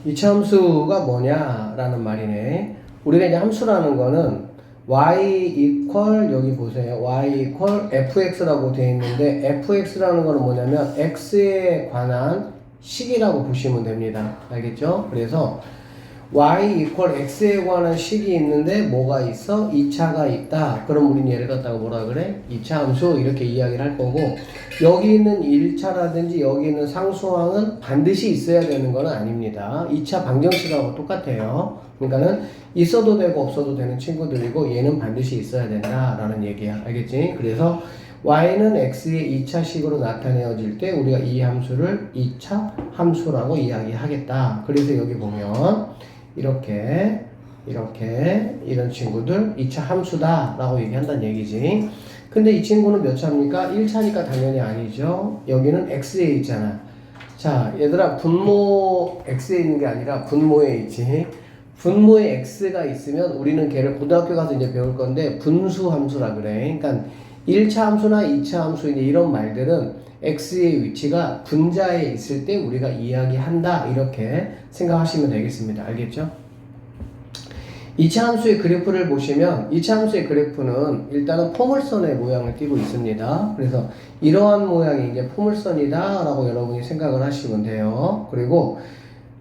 이차함수가 뭐냐라는 말이네. 우리가 이제 함수라는 거는 y equal 여기 보세요. y equal fx라고 되어 있는데 fx라는 거는 뭐냐면 x에 관한 식이라고 보시면 됩니다. 알겠죠? 그래서 y equal x에 관한 식이 있는데 뭐가 있어? 2차가 있다. 그럼 우린 얘를 갖다가 뭐라 그래? 2차 함수 이렇게 이야기를 할 거고, 여기 있는 1차라든지 여기 있는 상수항은 반드시 있어야 되는 건 아닙니다. 2차 방정식하고 똑같아요. 그러니까는 있어도 되고 없어도 되는 친구들이고 얘는 반드시 있어야 된다라는 얘기야. 알겠지? 그래서 y는 x의 2차식으로 나타내어질 때 우리가 이 함수를 2차 함수라고 이야기하겠다. 그래서 여기 보면 이렇게 이런 친구들 2차 함수다 라고 얘기한다는 얘기지. 근데 이 친구는 몇 차입니까? 1차니까 당연히 아니죠. 여기는 x에 있잖아. 자, 얘들아, 분모 x에 있는 게 아니라 분모에 있지. 분모에 x가 있으면 우리는 걔를 고등학교 가서 이제 배울 건데 분수 함수라 그래. 그러니까 1차 함수나 2차 함수 이런 말들은 x의 위치가 분자에 있을 때 우리가 이야기한다 이렇게 생각하시면 되겠습니다. 알겠죠? 2차 함수의 그래프를 보시면 2차 함수의 그래프는 일단은 포물선의 모양을 띠고 있습니다. 그래서 이러한 모양이 이제 포물선이다 라고 여러분이 생각을 하시면 돼요. 그리고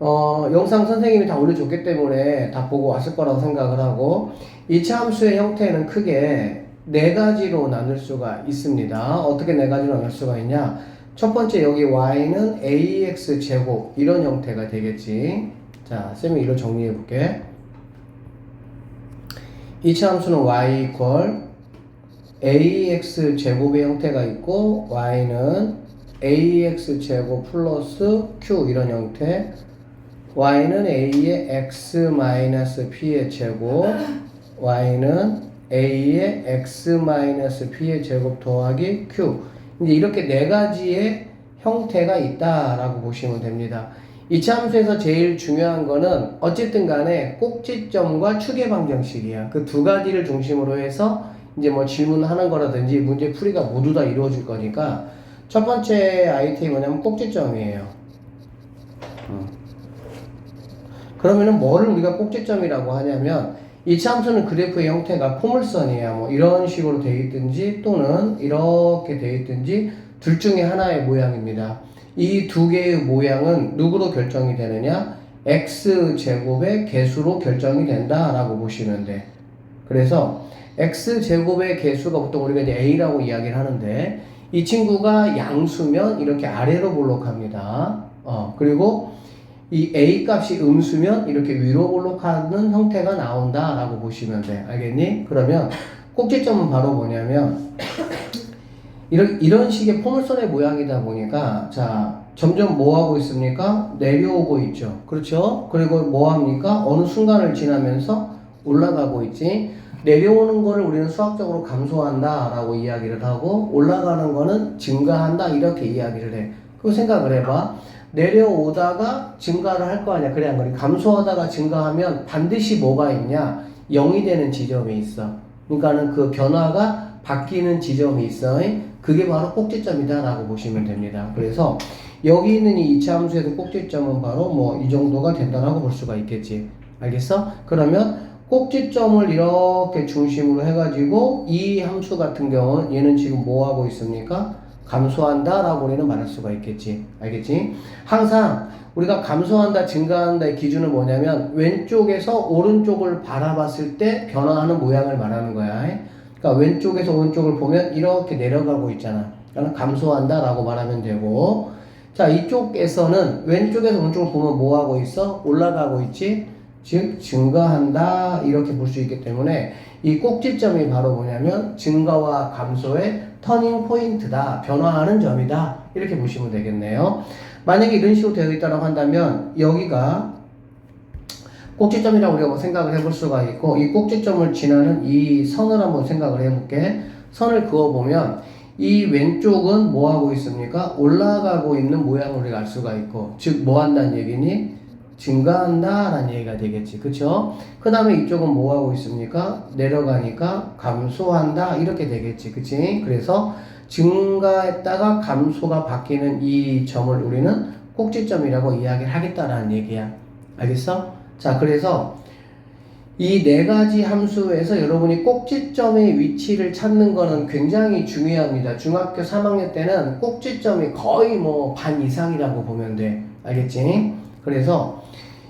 영상 선생님이 다 올려줬기 때문에 다 보고 왔을 거라고 생각을 하고, 2차 함수의 형태는 크게 네 가지로 나눌 수가 있습니다. 어떻게 네 가지로 나눌 수가 있냐? 첫 번째, 여기 y는 ax 제곱 이런 형태가 되겠지. 자, 쌤이 이로 정리해 볼게. 2차 함수는 y equal ax 제곱의 형태가 있고, y는 ax 제곱 플러스 q 이런 형태, y는 a의 x-p의 제곱, y는 a의 x-p의 제곱 더하기 q. 이제 이렇게 네 가지의 형태가 있다라고 보시면 됩니다. 2차 함수에서 제일 중요한 거는 어쨌든 간에 꼭지점과 추계 방정식이야. 그 두 가지를 중심으로 해서 이제 뭐 질문하는 거라든지 문제 풀이가 모두 다 이루어질 거니까, 첫 번째 아이템이 뭐냐면 꼭지점이에요. 그러면은 뭐를 우리가 꼭지점이라고 하냐면, 2차 함수는 그래프의 형태가 포물선이야. 뭐 이런 식으로 되어 있든지 또는 이렇게 되어 있든지 둘 중에 하나의 모양입니다. 이 두 개의 모양은 누구로 결정이 되느냐? x제곱의 개수로 결정이 된다라고 보시면 돼. 그래서 x제곱의 개수가 보통 우리가 이제 a라고 이야기를 하는데, 이 친구가 양수면 이렇게 아래로 볼록합니다. 그리고 이 a 값이 음수면 이렇게 위로 볼록하는 형태가 나온다라고 보시면 돼. 알겠니? 그러면 꼭지점은 바로 뭐냐면 이런 식의 포물선의 모양이다 보니까, 자, 점점 뭐 하고 있습니까? 내려오고 있죠. 그렇죠? 그리고 뭐 합니까? 어느 순간을 지나면서 올라가고 있지. 내려오는 거를 우리는 수학적으로 감소한다 라고 이야기를 하고, 올라가는 거는 증가한다 이렇게 이야기를 해. 그거 생각을 해봐. 내려오다가 증가를 할 거 아니야. 그래 안 그래? 감소하다가 증가하면 반드시 뭐가 있냐? 0이 되는 지점이 있어. 그러니까는 그 변화가 바뀌는 지점이 있어. 그게 바로 꼭지점이다 라고 보시면 됩니다. 그래서 여기 있는 이 2차 함수에서 꼭지점은 바로 뭐 이 정도가 된다라고 볼 수가 있겠지. 알겠어? 그러면 꼭지점을 이렇게 중심으로 해가지고 이 함수 같은 경우는 얘는 지금 뭐 하고 있습니까? 감소한다 라고 우리는 말할 수가 있겠지. 알겠지? 항상 우리가 감소한다, 증가한다의 기준은 뭐냐면 왼쪽에서 오른쪽을 바라봤을 때 변화하는 모양을 말하는 거야. 그러니까 왼쪽에서 오른쪽을 보면 이렇게 내려가고 있잖아. 그러니까 감소한다 라고 말하면 되고, 자, 이쪽에서는 왼쪽에서 오른쪽을 보면 뭐 하고 있어? 올라가고 있지? 즉 증가한다 이렇게 볼 수 있기 때문에 이 꼭지점이 바로 뭐냐면 증가와 감소의 터닝 포인트다, 변화하는 점이다 이렇게 보시면 되겠네요. 만약에 이런 식으로 되어 있다고 한다면 여기가 꼭지점이라고 우리가 뭐 생각을 해볼 수가 있고, 이 꼭지점을 지나는 이 선을 한번 생각을 해볼게. 선을 그어보면 이 왼쪽은 뭐 하고 있습니까? 올라가고 있는 모양을 우리가 알 수가 있고, 즉 뭐 한다는 얘기니? 증가한다 라는 얘기가 되겠지. 그쵸? 그 다음에 이쪽은 뭐 하고 있습니까? 내려가니까 감소한다 이렇게 되겠지. 그치? 그래서 증가했다가 감소가 바뀌는 이 점을 우리는 꼭지점이라고 이야기를 하겠다라는 얘기야. 알겠어? 자, 그래서 이 네 가지 함수에서 여러분이 꼭지점의 위치를 찾는 거는 굉장히 중요합니다. 중학교 3학년 때는 꼭지점이 거의 뭐 반 이상이라고 보면 돼. 알겠지? 그래서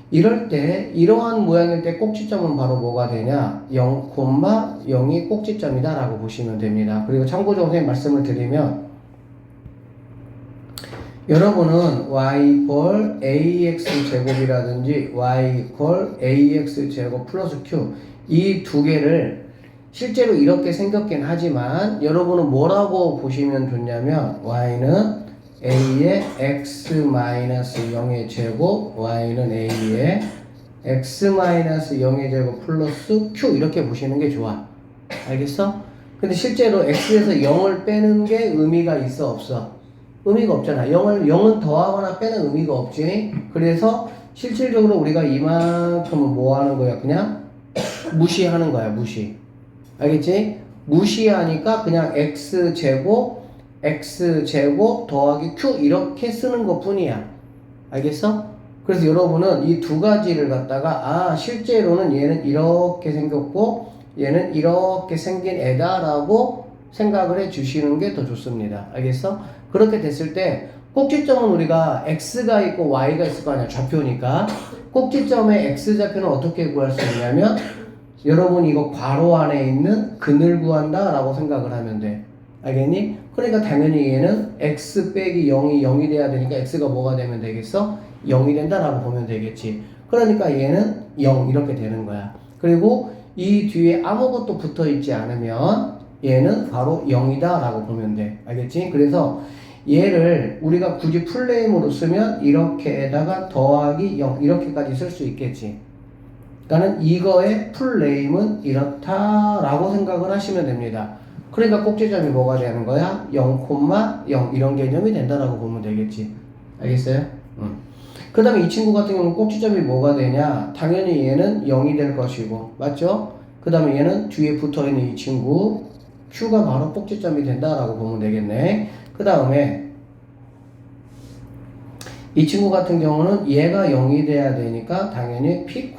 이럴 때 이러한 모양일 때 꼭지점은 바로 뭐가 되냐? 0,0이 꼭지점이다 라고 보시면 됩니다. 그리고 참고적으로 선생님 말씀을 드리면 여러분은 y = ax 제곱이라든지 y = ax 제곱 플러스 q 이 두 개를 실제로 이렇게 생겼긴 하지만 여러분은 뭐라고 보시면 좋냐면 y는 a의 x-0의 제곱 y는 a의 x-0의 제곱 플러스 q 이렇게 보시는 게 좋아. 알겠어? 근데 실제로 x에서 0을 빼는 게 의미가 있어 없어? 의미가 없잖아. 0은 더하거나 빼는 의미가 없지. 그래서 실질적으로 우리가 이만큼은 뭐 하는 거야? 그냥 무시하는 거야. 무시. 알겠지? 무시하니까 그냥 x제곱 더하기 q 이렇게 쓰는 것 뿐이야. 알겠어? 그래서 여러분은 이 두 가지를 갖다가 실제로는 얘는 이렇게 생겼고 얘는 이렇게 생긴 애다라고 생각을 해 주시는 게 더 좋습니다. 알겠어? 그렇게 됐을 때 꼭지점은 우리가 x가 있고 y가 있을 거 아니야. 좌표니까 꼭지점의 x좌표는 어떻게 구할 수 있냐면 여러분 이거 괄호 안에 있는 근을 구한다 라고 생각을 하면 돼. 알겠니? 그러니까 당연히 얘는 x 빼기 0이 0이 돼야 되니까 x가 뭐가 되면 되겠어? 0이 된다 라고 보면 되겠지. 그러니까 얘는 0 이렇게 되는 거야. 그리고 이 뒤에 아무것도 붙어 있지 않으면 얘는 바로 0이다 라고 보면 돼. 알겠지? 그래서 얘를 우리가 굳이 풀네임으로 쓰면 이렇게에다가 더하기 0 이렇게까지 쓸 수 있겠지. 그러니까 이거의 풀네임은 이렇다라고 생각을 하시면 됩니다. 그러니까 꼭지점이 뭐가 되는 거야? 0,0 이런 개념이 된다라고 보면 되겠지. 알겠어요? 그 다음에 이 친구 같은 경우는 꼭지점이 뭐가 되냐? 당연히 얘는 0이 될 것이고, 맞죠? 그 다음에 얘는 뒤에 붙어있는 이 친구 Q가 바로 꼭지점이 된다라고 보면 되겠네. 그 다음에 이 친구 같은 경우는 얘가 0이 돼야 되니까 당연히 P,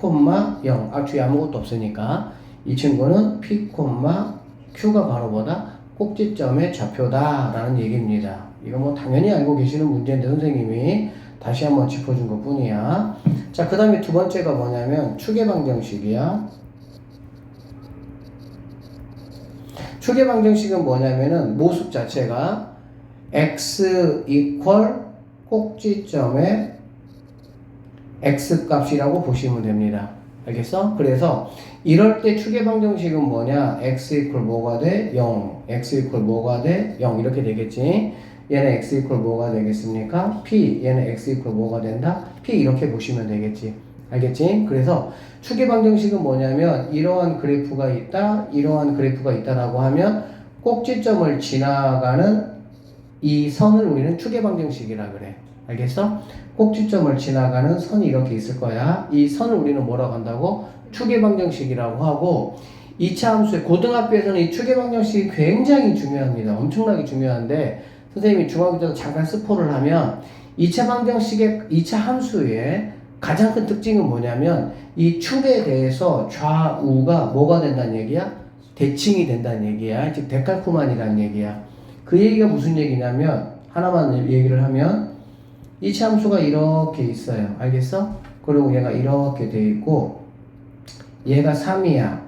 0 뒤에 아무것도 없으니까 이 친구는 P, Q가 바로 뭐다? 꼭지점의 좌표다 라는 얘기입니다. 이거 뭐 당연히 알고 계시는 문제인데 선생님이 다시 한번 짚어준 것 뿐이야. 자, 그 다음에 두 번째가 뭐냐면 추계방정식이야. 추계방정식은 뭐냐면은 모습 자체가 x 꼭지점의 x값이라고 보시면 됩니다. 알겠어? 그래서 이럴 때 추계방정식은 뭐냐? x 뭐가 돼? 0 x 뭐가 돼? 0 이렇게 되겠지. 얘는 x 뭐가 되겠습니까? p 얘는 x 뭐가 된다? p 이렇게 보시면 되겠지. 알겠지? 그래서 추계방정식은 뭐냐면 이러한 그래프가 있다, 이러한 그래프가 있다라고 하면 꼭지점을 지나가는 이 선을 우리는 추계방정식이라 그래. 알겠어? 꼭지점을 지나가는 선이 이렇게 있을 거야. 이 선을 우리는 뭐라고 한다고? 추계방정식이라고 하고 2차 함수의 고등학교에서는 이 추계방정식이 굉장히 중요합니다. 엄청나게 중요한데 선생님이 중학교 때도 잠깐 스포를 하면 2차 방정식의 2차 함수의 가장 큰 특징은 뭐냐면 이 축에 대해서 좌우가 뭐가 된다는 얘기야? 대칭이 된다는 얘기야. 즉 데칼코마니라는 얘기야. 그 얘기가 무슨 얘기냐면 하나만 얘기를 하면 2차 함수가 이렇게 있어요. 알겠어? 그리고 얘가 이렇게 돼 있고 얘가 3이야.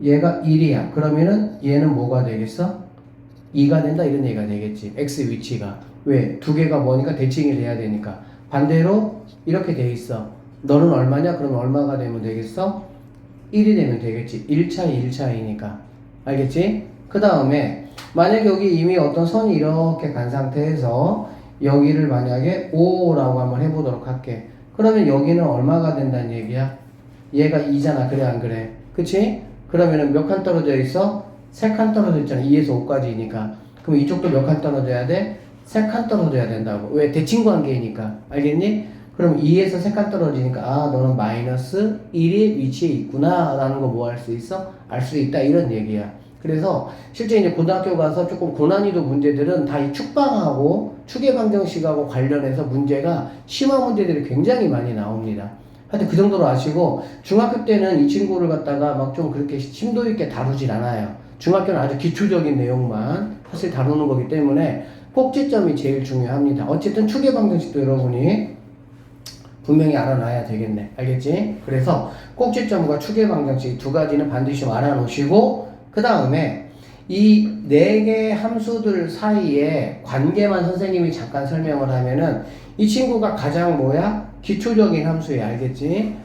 얘가 1이야. 그러면은 얘는 뭐가 되겠어? 2가 된다 이런 얘기가 되겠지. x 위치가. 왜? 두 개가 뭐니까 대칭이 돼야 되니까. 반대로 이렇게 돼 있어. 너는 얼마냐? 그러면 얼마가 되면 되겠어? 1이 되면 되겠지. 1차이니까. 알겠지? 그 다음에 만약에 여기 이미 어떤 선이 이렇게 간 상태에서 여기를 만약에 5라고 한번 해보도록 할게. 그러면 여기는 얼마가 된다는 얘기야? 얘가 2잖아. 그래 안 그래? 그치? 그러면은 몇 칸 떨어져 있어? 3칸 떨어져 있잖아. 2에서 5까지니까. 그럼 이쪽도 몇 칸 떨어져야 돼? 3칸 떨어져야 된다고. 왜? 대칭 관계니까. 알겠니? 그럼 2에서 3칸 떨어지니까 너는 마이너스 1의 위치에 있구나 라는 거 뭐 할 수 있어? 알 수 있다 이런 얘기야. 그래서 실제 이제 고등학교 가서 조금 고난이도 문제들은 다 이 축방하고 추계방정식하고 관련해서 문제가 심화 문제들이 굉장히 많이 나옵니다. 하여튼 그 정도로 아시고 중학교 때는 이 친구를 갖다가 막 좀 그렇게 심도 있게 다루질 않아요. 중학교는 아주 기초적인 내용만 사실 다루는 거기 때문에 꼭지점이 제일 중요합니다. 어쨌든 추계방정식도 여러분이 분명히 알아놔야 되겠네. 알겠지? 그래서 꼭지점과 추계방정식 두 가지는 반드시 알아놓으시고 그 다음에 이 네 개의 함수들 사이에 관계만 선생님이 잠깐 설명을 하면은 이 친구가 가장 뭐야? 기초적인 함수야. 알겠지?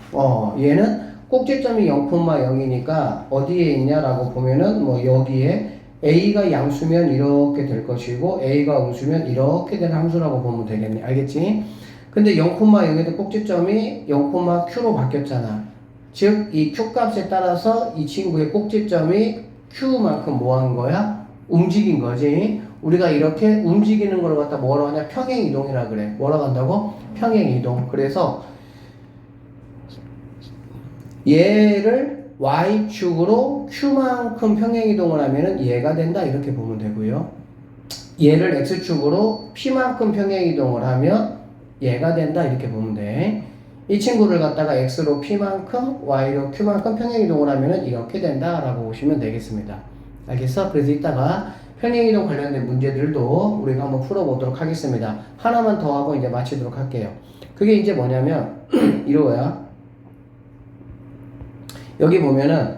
얘는 꼭지점이 0,0이니까 어디에 있냐라고 보면은 뭐 여기에 A가 양수면 이렇게 될 것이고 A가 음수면 이렇게 되는 함수라고 보면 되겠네. 알겠지? 근데 0,0에도 꼭지점이 0,Q로 바뀌었잖아. 즉, 이 Q 값에 따라서 이 친구의 꼭지점이 Q만큼 뭐 한 거야? 움직인 거지. 우리가 이렇게 움직이는 걸 갖다 뭐라고 하냐? 평행이동이라 그래. 뭐라고 한다고? 평행이동. 그래서 얘를 Y축으로 Q만큼 평행이동을 하면은 얘가 된다. 이렇게 보면 되고요. 얘를 X축으로 P만큼 평행이동을 하면 얘가 된다. 이렇게 보면 돼. 이 친구를 갖다가 X로 P만큼 Y로 Q만큼 평행이동을 하면은 이렇게 된다라고 보시면 되겠습니다. 알겠어? 그래서 이따가 평행이동 관련된 문제들도 우리가 한번 풀어보도록 하겠습니다. 하나만 더 하고 이제 마치도록 할게요. 그게 이제 뭐냐면 이거야. 여기 보면은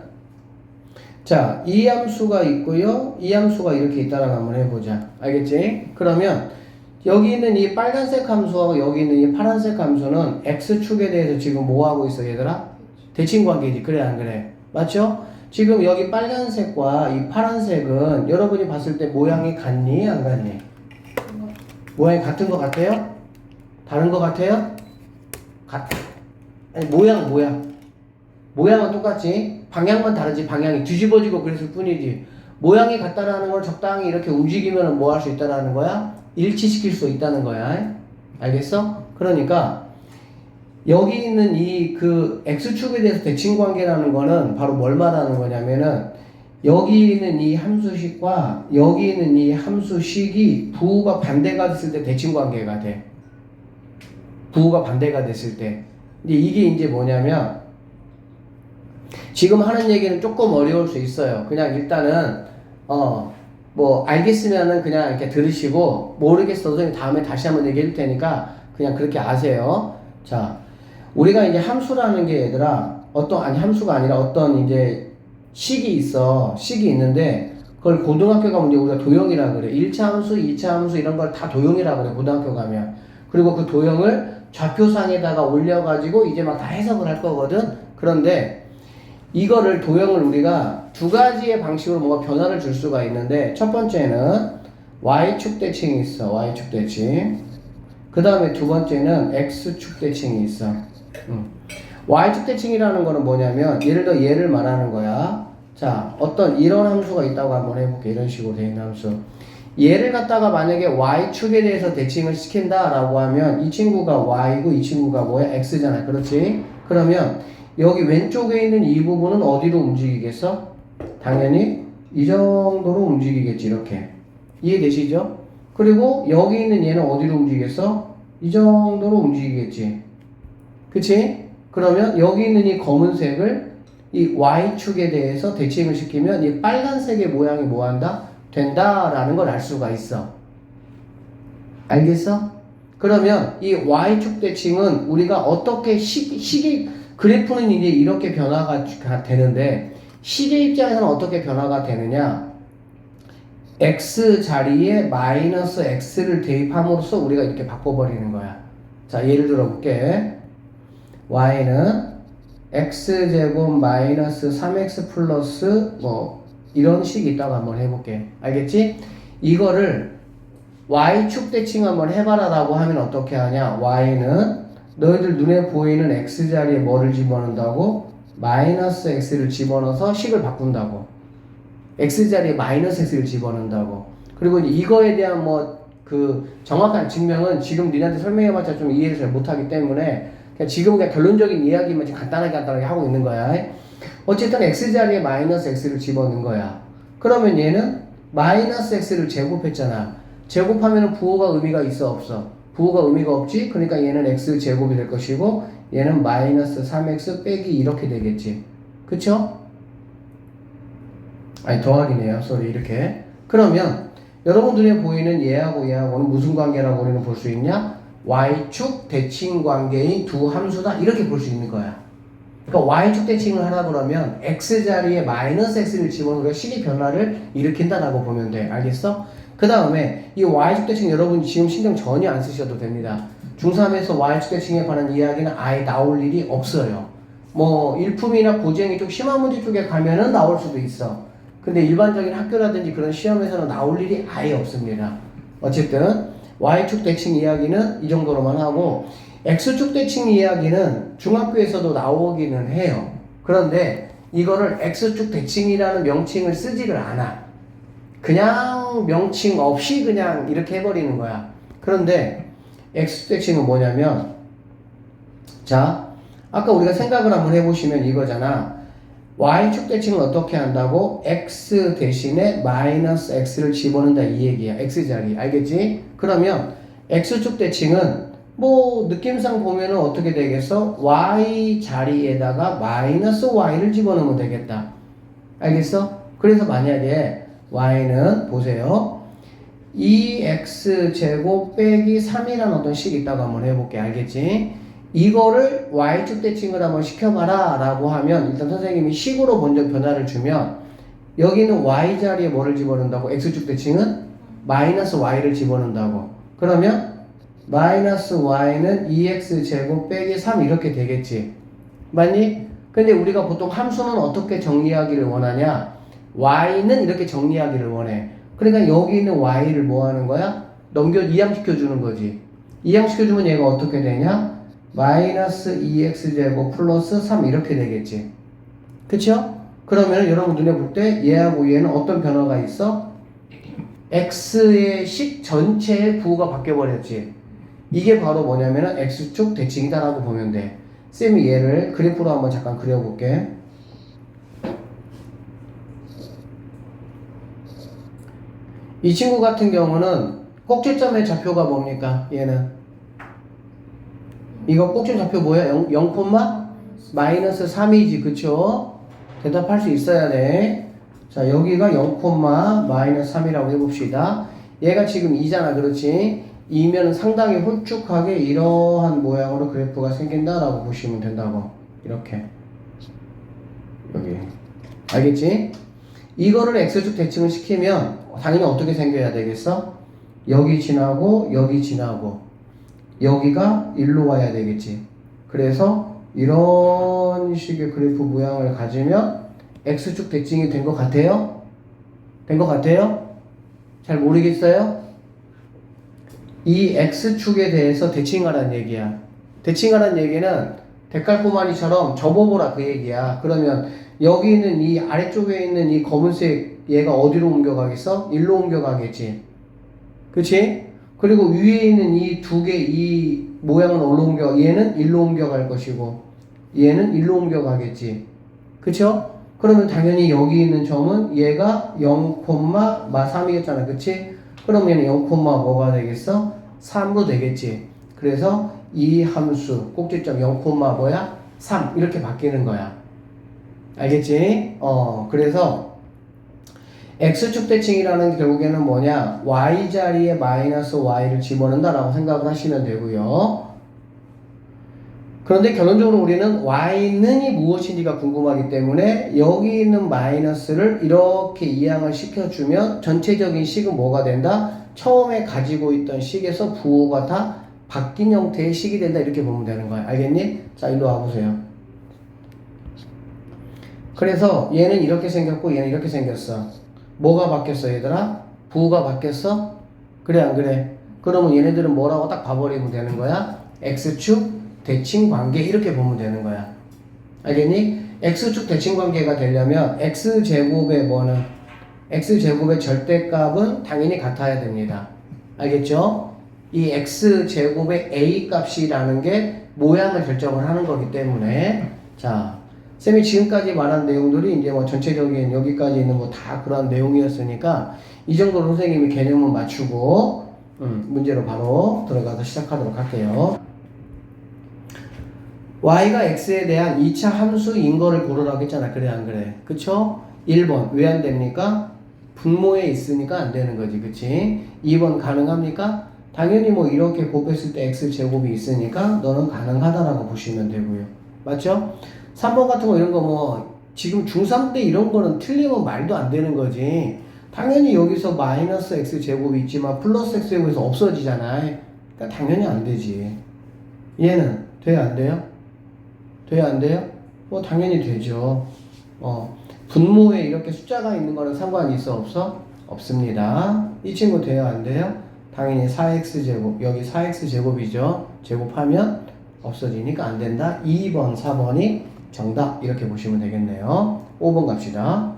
자, 이 함수가 있고요. 이 함수가 이렇게 있다라고 한번 해보자. 알겠지? 그러면 여기 있는 이 빨간색 함수하고 여기 있는 이 파란색 함수는 X축에 대해서 지금 뭐 하고 있어, 얘들아? 대칭관계지. 그래, 안 그래? 맞죠? 지금 여기 빨간색과 이 파란색은 여러분이 봤을 때 모양이 같니? 안 같니? 모양이 같은 것 같아요? 다른 것 같아요? 아니, 모양은 똑같지? 방향만 다르지. 방향이 뒤집어지고 그랬을 뿐이지. 모양이 같다라는 걸 적당히 이렇게 움직이면 뭐 할 수 있다라는 거야? 일치시킬 수 있다는 거야. 알겠어? 그러니까 여기 있는 이 그 X축에 대해서 대칭관계라는 거는 바로 뭘 말하는 거냐면은 여기 있는 이 함수식과 여기 있는 이 함수식이 부호가 반대가 됐을 때 대칭관계가 돼. 부호가 반대가 됐을 때. 근데 이게 이제 뭐냐면 지금 하는 얘기는 조금 어려울 수 있어요. 그냥 일단은 뭐 알겠으면은 그냥 이렇게 들으시고 모르겠어도 다음에 다시 한번 얘기해 줄 테니까 그냥 그렇게 아세요. 자, 우리가 이제 함수라는 게 얘들아 함수가 아니라 어떤 이제 식이 있어. 식이 있는데 그걸 고등학교 가면 이제 우리가 도형이라 그래. 1차 함수, 2차 함수 이런 걸 다 도형이라 그래. 고등학교 가면. 그리고 그 도형을 좌표상에다가 올려가지고 이제 막 다 해석을 할 거거든. 그런데 이거를 도형을 우리가 두 가지의 방식으로 뭔가 변화를 줄 수가 있는데 첫 번째는 Y축 대칭이 있어. Y축 대칭. 그 다음에 두 번째는 X축 대칭이 있어. Y축 대칭이라는 거는 뭐냐면 예를 들어 얘를 말하는 거야. 자, 어떤 이런 함수가 있다고 한번 해볼게. 이런 식으로 돼 있는 함수. 얘를 갖다가 만약에 Y축에 대해서 대칭을 시킨다라고 하면 이 친구가 Y고 이 친구가 뭐야? X잖아. 그렇지? 그러면 여기 왼쪽에 있는 이 부분은 어디로 움직이겠어? 당연히 이 정도로 움직이겠지. 이렇게. 이해되시죠? 그리고 여기 있는 얘는 어디로 움직이겠어? 이 정도로 움직이겠지. 그치? 그러면 여기 있는 이 검은색을 이 Y축에 대해서 대칭을 시키면 이 빨간색의 모양이 뭐한다? 된다라는 걸 알 수가 있어. 알겠어? 그러면 이 Y축 대칭은 우리가 어떻게 식이 그래프는 이제 이렇게 변화가 되는데 식의 입장에서는 어떻게 변화가 되느냐? X 자리에 마이너스 X를 대입함으로써 우리가 이렇게 바꿔버리는 거야. 자, 예를 들어 볼게. Y는 X제곱 마이너스 3X 플러스 뭐 이런 식이 있다고 한번 해볼게. 알겠지? 이거를 Y축 대칭 한번 해봐라 라고 하면 어떻게 하냐? Y는 너희들 눈에 보이는 X 자리에 뭐를 집어넣는다고? 마이너스 X를 집어넣어서 식을 바꾼다고. X 자리에 마이너스 X를 집어넣는다고. 그리고 이거에 대한 뭐 그 정확한 증명은 지금 니네한테 설명해봤자 좀 이해를 잘 못하기 때문에 그냥 지금 그냥 결론적인 이야기만 지금 간단하게 하고 있는 거야. 어쨌든 X 자리에 마이너스 X를 집어넣는 거야. 그러면 얘는 마이너스 x를 제곱했잖아. 제곱하면 부호가 의미가 있어 없어? 부호가 의미가 없지? 그러니까 얘는 x 제곱이 될 것이고 얘는 마이너스 3x 빼기 이렇게 되겠지. 그쵸? 아니 더하기네요. 쏘리 이렇게. 그러면 여러분 눈에 보이는 얘하고 얘하고는 무슨 관계라고 우리는 볼 수 있냐? y축 대칭 관계인 두 함수다 이렇게 볼 수 있는 거야. 그러니까 y축 대칭을 하라 그러면 x자리에 마이너스 x를 집어넣으면 식의 변화를 일으킨다라고 보면 돼. 알겠어? 그 다음에 이 y축 대칭 여러분 지금 신경 전혀 안 쓰셔도 됩니다. 중3에서 y축 대칭에 관한 이야기는 아예 나올 일이 없어요. 뭐 일품이나 고쟁이 쪽 심한 문제 쪽에 가면은 나올 수도 있어. 근데 일반적인 학교라든지 그런 시험에서는 나올 일이 아예 없습니다. 어쨌든 y축 대칭 이야기는 이 정도로만 하고 x축 대칭 이야기는 중학교에서도 나오기는 해요. 그런데 이거를 x축 대칭이라는 명칭을 쓰지를 않아. 그냥 명칭 없이 그냥 이렇게 해버리는 거야. 그런데 x축 대칭은 뭐냐면 자 아까 우리가 생각을 한번 해보시면 이거잖아. y축 대칭은 어떻게 한다고? x 대신에 마이너스 x를 집어넣는다 이 얘기야. x자리 알겠지? 그러면 x축 대칭은 뭐 느낌상 보면은 어떻게 되겠어? y 자리에다가 마이너스 y를 집어넣으면 되겠다. 알겠어? 그래서 만약에 y는 보세요. 2x제곱 빼기 3이라는 어떤 식이 있다고 한번 해볼게. 알겠지? 이거를 y축 대칭을 한번 시켜봐라 라고 하면 일단 선생님이 식으로 먼저 변화를 주면 여기는 y 자리에 뭐를 집어넣는다고? x축 대칭은 마이너스 y를 집어넣는다고. 그러면 마이너스 y는 2x제곱 빼기 3 이렇게 되겠지. 맞니? 근데 우리가 보통 함수는 어떻게 정리하기를 원하냐? y는 이렇게 정리하기를 원해. 그러니까 여기 있는 y를 뭐 하는 거야? 이항시켜주는 거지. 이항시켜주면 얘가 어떻게 되냐? 마이너스 2x제곱 플러스 3 이렇게 되겠지. 그쵸? 그러면 여러분 눈에 볼 때 얘하고 얘는 어떤 변화가 있어? x의 식 전체의 부호가 바뀌어버렸지. 이게 바로 뭐냐면은 x축 대칭이다 라고 보면 돼. 쌤이 얘를 그래프로 한번 잠깐 그려볼게. 이 친구 같은 경우는 꼭지점의 좌표가 뭡니까? 얘는 이거 꼭지점 좌표 뭐야? 0, 마이너스 3이지 그쵸? 대답할 수 있어야 돼. 자 여기가 0, 마이너스 3이라고 해봅시다. 얘가 지금 2잖아 그렇지? 2면 상당히 홀쭉하게 이러한 모양으로 그래프가 생긴다라고 보시면 된다고. 이렇게 여기 알겠지? 이거를 x축 대칭을 시키면 당연히 어떻게 생겨야 되겠어? 여기 지나고 여기 지나고 여기가 일로 와야 되겠지. 그래서 이런 식의 그래프 모양을 가지면 x축 대칭이 된 것 같아요? 된 것 같아요? 잘 모르겠어요? 이 x축에 대해서 대칭하라는 얘기야. 대칭하라는 얘기는 데칼코마니처럼 접어보라 그 얘기야. 그러면 여기 있는 이 아래쪽에 있는 이 검은색 얘가 어디로 옮겨가겠어? 일로 옮겨가겠지. 그치? 그리고 위에 있는 이 두 개 이 모양은 어디로 옮겨? 얘는 일로 옮겨갈 것이고 얘는 일로 옮겨가겠지. 그쵸? 그러면 당연히 여기 있는 점은 얘가 0,3이겠잖아. 그치? 그럼 얘는 0, 뭐가 되겠어? 3으로 되겠지. 그래서 이 함수 꼭지점 0, 뭐야? 3 이렇게 바뀌는 거야. 알겠지? 그래서 x축 대칭이라는 게 결국에는 뭐냐? y 자리에 마이너스 y를 집어넣는다 라고 생각을 하시면 되고요. 그런데 결론적으로 우리는 y는이 무엇인지가 궁금하기 때문에 여기 있는 마이너스를 이렇게 이항을 시켜주면 전체적인 식은 뭐가 된다? 처음에 가지고 있던 식에서 부호가 다 바뀐 형태의 식이 된다 이렇게 보면 되는 거야. 알겠니? 자 일로 와보세요. 그래서 얘는 이렇게 생겼고 얘는 이렇게 생겼어. 뭐가 바뀌었어 얘들아? 부호가 바뀌었어? 그래 안 그래? 그러면 얘네들은 뭐라고 딱 봐버리면 되는 거야? x축 대칭 관계 이렇게 보면 되는 거야. 알겠니? x축 대칭 관계가 되려면 x제곱의 뭐는? x제곱의 절대값은 당연히 같아야 됩니다. 알겠죠? 이 x제곱의 a 값이라는 게 모양을 결정을 하는 거기 때문에 자 쌤이 지금까지 말한 내용들이 이제 뭐 전체적인 여기까지 있는 뭐 다 그런 내용이었으니까 이 정도로 선생님이 개념을 맞추고 문제로 바로 들어가서 시작하도록 할게요. y가 x에 대한 2차 함수인 거를 고르라고 했잖아. 그래 안 그래? 그쵸? 1번 왜 안 됩니까? 분모에 있으니까 안 되는 거지. 그치? 2번 가능합니까? 당연히 뭐 이렇게 곱했을 때 x제곱이 있으니까 너는 가능하다라고 보시면 되고요. 맞죠? 3번 같은 거 이런 거 뭐 지금 중3 때 이런 거는 틀리면 말도 안 되는 거지. 당연히 여기서 마이너스 x제곱이 있지만 플러스 x제곱에서 없어지잖아. 그러니까 당연히 안 되지. 얘는 돼요 안 돼요? 돼요 안 돼요? 뭐 당연히 되죠. 분모에 이렇게 숫자가 있는 거는 상관이 있어 없어? 없습니다. 이 친구 돼요 안 돼요? 당연히 4x제곱 여기 4x제곱이죠. 제곱하면 없어지니까 안 된다. 2번 4번이 정답 이렇게 보시면 되겠네요. 5번 갑시다.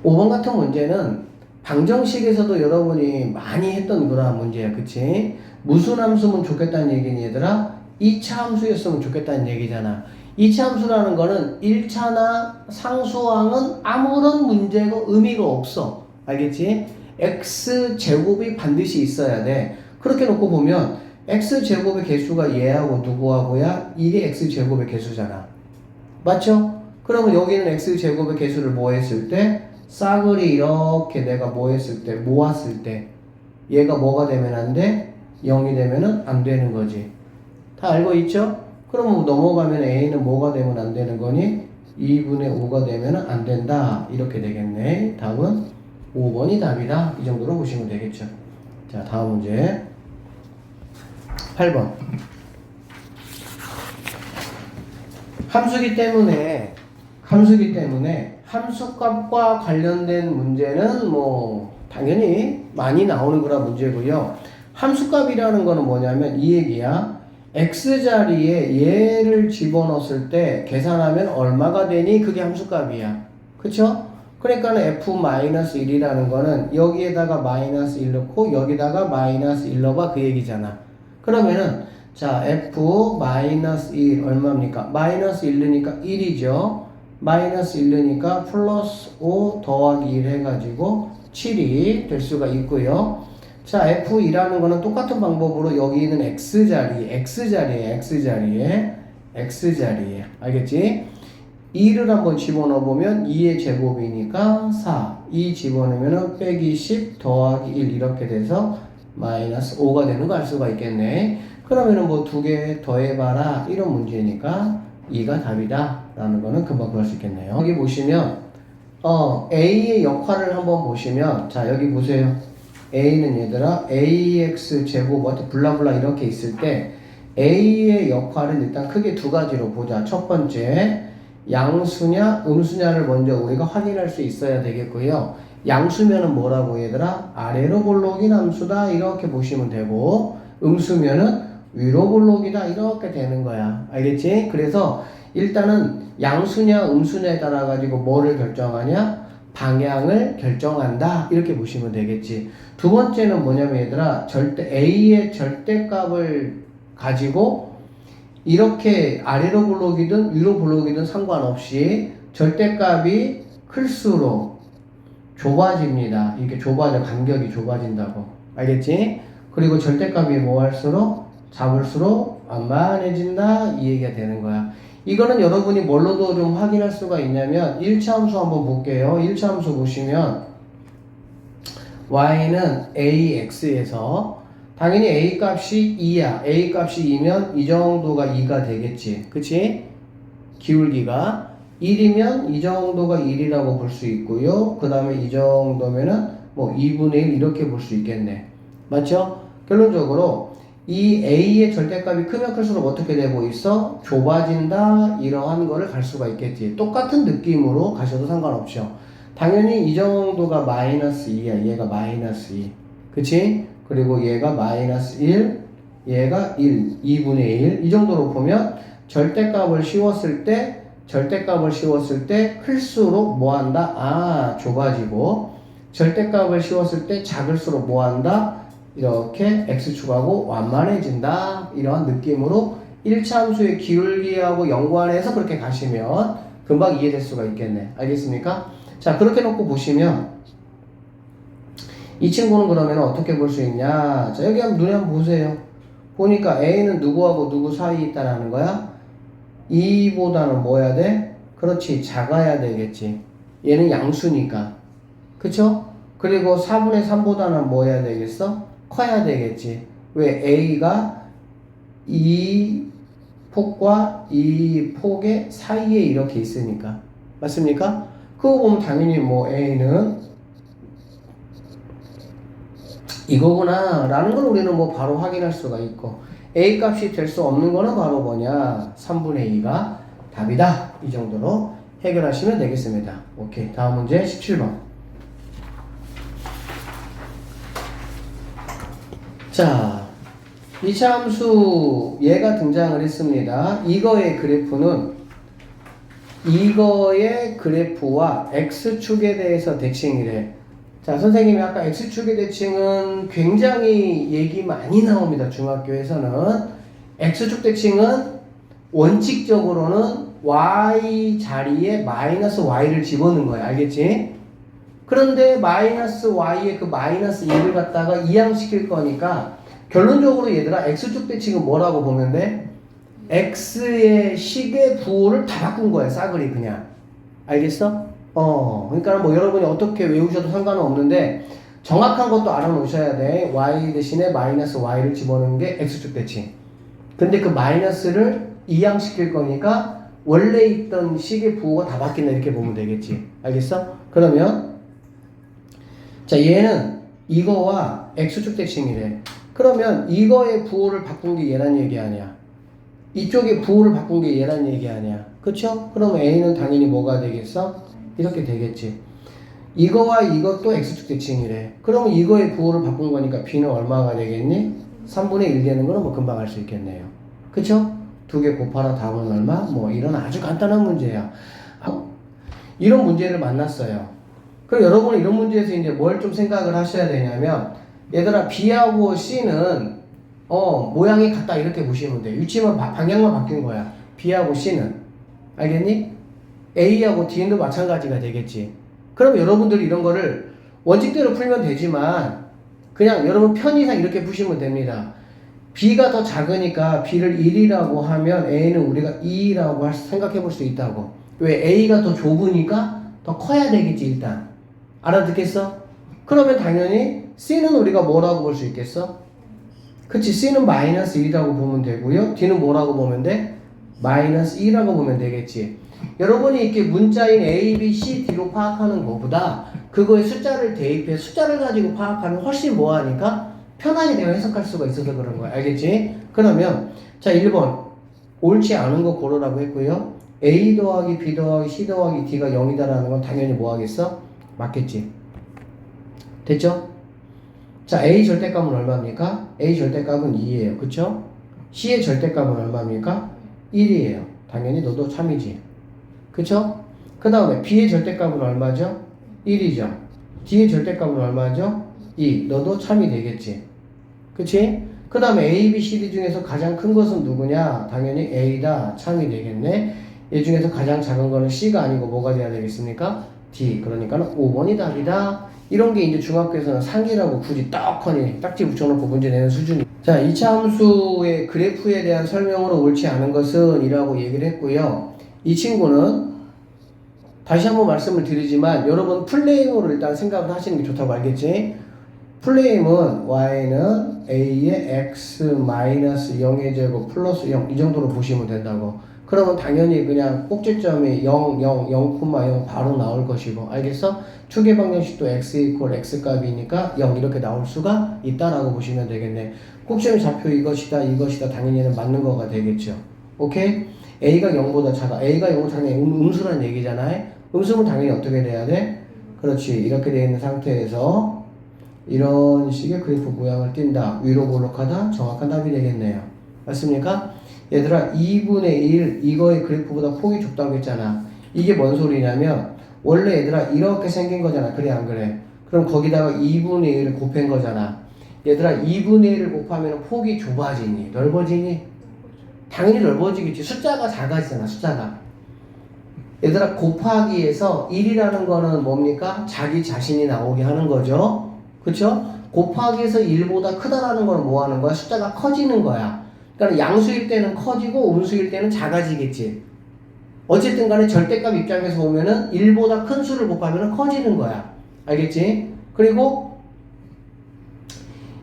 5번 같은 문제는 방정식에서도 여러분이 많이 했던 그런 문제야. 그치? 무슨 함수면 좋겠다는 얘기니 얘들아? 2차 함수였으면 좋겠다는 얘기잖아. 2차 함수라는 거는 1차나 상수항은 아무런 문제가 의미가 없어. 알겠지? x제곱이 반드시 있어야 돼. 그렇게 놓고 보면 x제곱의 개수가 얘하고 누구하고야? 이게 x제곱의 개수잖아. 맞죠? 그러면 여기는 x제곱의 개수를 뭐 했을 때? 싸그리 이렇게 내가 뭐 했을 때? 모았을 때 얘가 뭐가 되면 안 돼? 0이 되면은 안 되는 거지. 다 알고 있죠? 그러면 넘어가면 a는 뭐가 되면 안 되는 거니? 2분의 5가 되면 안 된다. 이렇게 되겠네. 답은 5번이 답이다. 이 정도로 보시면 되겠죠. 자, 다음 문제. 8번. 함수기 때문에 함수값과 관련된 문제는 뭐 당연히 많이 나오는 거라 문제고요. 함수값이라는 거는 뭐냐면 이 얘기야. x자리에 얘를 집어넣었을 때 계산하면 얼마가 되니? 그게 함수값이야. 그쵸? 그러니까는 f-1이라는 거는 여기에다가 마이너스 1 넣고 여기다가 마이너스 1 넣어봐 그 얘기잖아. 그러면은 자 f-1 얼마입니까? 마이너스 1 넣으니까 1이죠. 마이너스 1 넣으니까 플러스 5 더하기 1 해가지고 7이 될 수가 있고요. 자, F2라는 거는 똑같은 방법으로 여기 있는 X자리에. 알겠지? 2를 한번 집어넣어보면 2의 제곱이니까 4. 2 집어넣으면 빼기 10 더하기 1 이렇게 돼서 마이너스 5가 되는 거 알 수가 있겠네. 그러면은 뭐 두 개 더해봐라. 이런 문제니까 2가 답이다. 라는 거는 금방 구할 수 있겠네요. 여기 보시면, A의 역할을 한번 보시면, 자, 여기 보세요. A는 얘들아 ax 제곱 블라블라 이렇게 있을 때 A의 역할은 일단 크게 두 가지로 보자. 첫 번째 양수냐 음수냐를 먼저 우리가 확인할 수 있어야 되겠고요. 양수면은 뭐라고 얘들아? 아래로 볼록인 함수다 이렇게 보시면 되고 음수면은 위로 볼록이다 이렇게 되는 거야. 알겠지? 그래서 일단은 양수냐 음수냐에 따라 가지고 뭐를 결정하냐? 방향을 결정한다 이렇게 보시면 되겠지. 두 번째는 뭐냐면 얘들아 A의 절대값을 가지고 이렇게 아래로 볼록이든 위로 볼록이든 상관없이 절대값이 클수록 좁아집니다. 이렇게 좁아져. 간격이 좁아진다고. 알겠지? 그리고 절대값이 뭐 할수록 작을수록 완만해진다 이 얘기가 되는 거야. 이거는 여러분이 뭘로도 좀 확인할 수가 있냐면 1차 함수 한번 볼게요. 1차 함수 보시면 y는 ax에서 당연히 a 값이 2야. a 값이 2면 이 정도가 2가 되겠지. 그치? 기울기가 1이면 이 정도가 1이라고 볼 수 있고요. 그 다음에 이 정도면은 뭐 2분의 1 이렇게 볼 수 있겠네. 맞죠? 결론적으로 이 a의 절대값이 크면 클수록 어떻게 되고 있어? 좁아진다 이러한 거를 갈 수가 있겠지. 똑같은 느낌으로 가셔도 상관없죠. 당연히 이 정도가 마이너스 2야. 얘가 마이너스 2 그치? 그리고 얘가 마이너스 1 얘가 1 2분의 1 이 정도로 보면 절대값을 씌웠을 때 클수록 뭐한다? 아 좁아지고 절대값을 씌웠을 때 작을수록 뭐한다? 이렇게 x축하고 완만해진다 이러한 느낌으로 1차 함수의 기울기하고 연관해서 그렇게 가시면 금방 이해될 수가 있겠네. 알겠습니까? 자, 그렇게 놓고 보시면 이 친구는 그러면 어떻게 볼 수 있냐? 자, 여기 한번 눈에 한번 보세요. 보니까 A는 누구하고 누구 사이에 있다라는 거야? 2보다는 뭐 해야 돼? 그렇지, 작아야 되겠지. 얘는 양수니까. 그쵸? 그리고 4분의 3보다는 뭐 해야 되겠어? 커야 되겠지. 왜? A가 이 폭과 이 폭의 사이에 이렇게 있으니까. 맞습니까? 그거 보면 당연히 뭐 A는 이거구나 라는 걸 우리는 뭐 바로 확인할 수가 있고, A 값이 될 수 없는 거는 바로 뭐냐? 3분의 2가 답이다. 이 정도로 해결하시면 되겠습니다. 오케이. 다음 문제 17번. 자, 2차 함수 얘가 등장을 했습니다. 이거의 그래프와 X축에 대해서 대칭이래. 자, 선생님이 아까 X축의 대칭은 굉장히 얘기 많이 나옵니다. 중학교에서는. X축 대칭은 원칙적으로는 Y 자리에 마이너스 Y를 집어넣는 거야. 알겠지? 그런데 마이너스 Y에 그 마이너스 1을 갖다가 이항시킬 거니까 결론적으로 얘들아 X축 대칭은 뭐라고 보면 돼? X의 식의 부호를 다 바꾼 거야. 싸그리 그냥. 알겠어? 그러니까 뭐 여러분이 어떻게 외우셔도 상관은 없는데 정확한 것도 알아놓으셔야 돼. Y 대신에 마이너스 Y를 집어넣는 게 X축 대칭. 근데 그 마이너스를 이항시킬 거니까 원래 있던 식의 부호가 다 바뀐다 이렇게 보면 되겠지. 알겠어? 그러면 자, 얘는 이거와 X축 대칭이래. 그러면 이거의 부호를 바꾼 게 얘란 얘기 아니야. 이쪽의 부호를 바꾼 게 얘란 얘기 아니야. 그쵸? 그러면 A는 당연히 뭐가 되겠어? 이렇게 되겠지. 이거와 이것도 X축 대칭이래. 그러면 이거의 부호를 바꾼 거니까 B는 얼마가 되겠니? 3분의 1 되는 거는 뭐 금방 알 수 있겠네요. 그쵸? 두 개 곱하라 답은 얼마? 뭐 이런 아주 간단한 문제야. 이런 문제를 만났어요. 그럼 여러분은 이런 문제에서 이제 뭘 좀 생각을 하셔야 되냐면, 얘들아 B하고 C는 모양이 같다 이렇게 보시면 돼. 위치만 방향만 바뀐 거야. B하고 C는. 알겠니? A하고 D도 마찬가지가 되겠지. 그럼 여러분들이 이런 거를 원칙대로 풀면 되지만 그냥 여러분 편의상 이렇게 푸시면 됩니다. B가 더 작으니까 B를 1이라고 하면 A는 우리가 2라고 생각해 볼 수 있다고. 왜? A가 더 좁으니까 더 커야 되겠지 일단. 알아듣겠어? 그러면 당연히 C는 우리가 뭐라고 볼 수 있겠어? 그치, C는 마이너스 1이라고 보면 되고요. D는 뭐라고 보면 돼? 마이너스 2라고 보면 되겠지. 여러분이 이렇게 문자인 A, B, C, D로 파악하는 것보다 그거에 숫자를 대입해 숫자를 가지고 파악하면 훨씬 뭐하니까 편하게 내가 해석할 수가 있어서 그런 거야. 알겠지? 그러면 자, 1번 옳지 않은 거 고르라고 했고요. A 더하기 B 더하기 C 더하기 D가 0이다라는 건 당연히 뭐 하겠어? 맞겠지? 됐죠? 자, A 절대값은 얼마입니까? A 절대값은 2예요. 그쵸? C의 절대값은 얼마입니까? 1이에요. 당연히 너도 참이지. 그쵸? 그 다음에 B의 절대값은 얼마죠? 1이죠. D의 절대값은 얼마죠? 2. 너도 참이 되겠지. 그치? 그 다음에 A, B, C, D 중에서 가장 큰 것은 누구냐? 당연히 A다. 참이 되겠네. 얘 중에서 가장 작은 거는 C가 아니고 뭐가 돼야 되겠습니까? D. 그러니까 5번이 답이다. 이런 게 이제 중학교에서는 상기라고 굳이 떡하니 딱지 붙여놓고 문제 내는 수준이. 자, 2차 함수의 그래프에 대한 설명으로 옳지 않은 것은 이라고 얘기를 했고요. 이 친구는 다시 한번 말씀을 드리지만 여러분 플레임으로 일단 생각을 하시는 게 좋다고 알겠지? 플레임은 y는 a의 x-0의 제곱 플러스 0 이 정도로 보시면 된다고. 그러면 당연히 그냥 꼭지점이 0, 0, 0,0 바로 나올 것이고. 알겠어? 추계 방정식도 x 이퀄 x 값이니까 0 이렇게 나올 수가 있다라고 보시면 되겠네. 꼭지점 좌표 이것이다 이것이다 당연히 얘는 맞는 거가 되겠죠. 오케이? A가 0보다 작아. A가 0보다 작은 음수란 얘기잖아요. 음수는 당연히 어떻게 돼야 돼? 그렇지. 이렇게 되어 있는 상태에서 이런 식의 그래프 모양을 띈다. 위로 볼록하다. 정확한 답이 되겠네요. 맞습니까? 얘들아 2분의 1 이거의 그래프보다 폭이 좁다고 했잖아. 이게 뭔 소리냐면 원래 얘들아 이렇게 생긴 거잖아. 그래 안 그래? 그럼 거기다가 2분의 1을 곱한 거잖아. 얘들아 2분의 1을 곱하면 폭이 좁아지니? 넓어지니? 당연히 넓어지겠지. 숫자가 작아지잖아, 숫자가. 얘들아, 곱하기에서 1이라는 거는 뭡니까? 자기 자신이 나오게 하는 거죠. 그쵸? 곱하기에서 1보다 크다라는 거는 뭐 하는 거야? 숫자가 커지는 거야. 그러니까 양수일 때는 커지고 음수일 때는 작아지겠지. 어쨌든 간에 절대값 입장에서 보면은 1보다 큰 수를 곱하면 커지는 거야. 알겠지? 그리고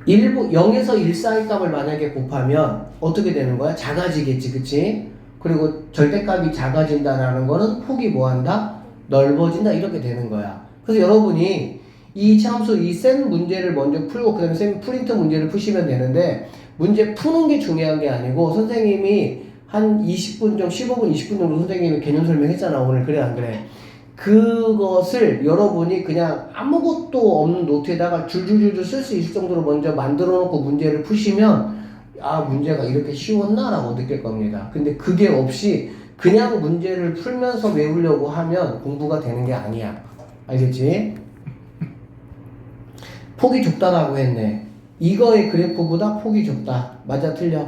0에서 1 사이 값을 만약에 곱하면 어떻게 되는 거야? 작아지겠지. 그치? 그리고 절대값이 작아진다라는 거는 폭이 뭐한다? 넓어진다. 이렇게 되는 거야. 그래서 여러분이 이 참수, 이 센 문제를 먼저 풀고 그 다음에 쌤 프린트 문제를 푸시면 되는데 문제 푸는 게 중요한 게 아니고 선생님이 한 20분 정도, 15분, 20분 정도 선생님이 개념 설명했잖아. 오늘 그래 안 그래? 그것을 여러분이 그냥 아무것도 없는 노트에다가 줄줄줄줄 쓸 수 있을 정도로 먼저 만들어 놓고 문제를 푸시면 아, 문제가 이렇게 쉬웠나? 라고 느낄 겁니다. 근데 그게 없이 그냥 문제를 풀면서 외우려고 하면 공부가 되는 게 아니야. 알겠지? 폭이 좁다라고 했네. 이거의 그래프보다 폭이 좁다. 맞아, 틀려?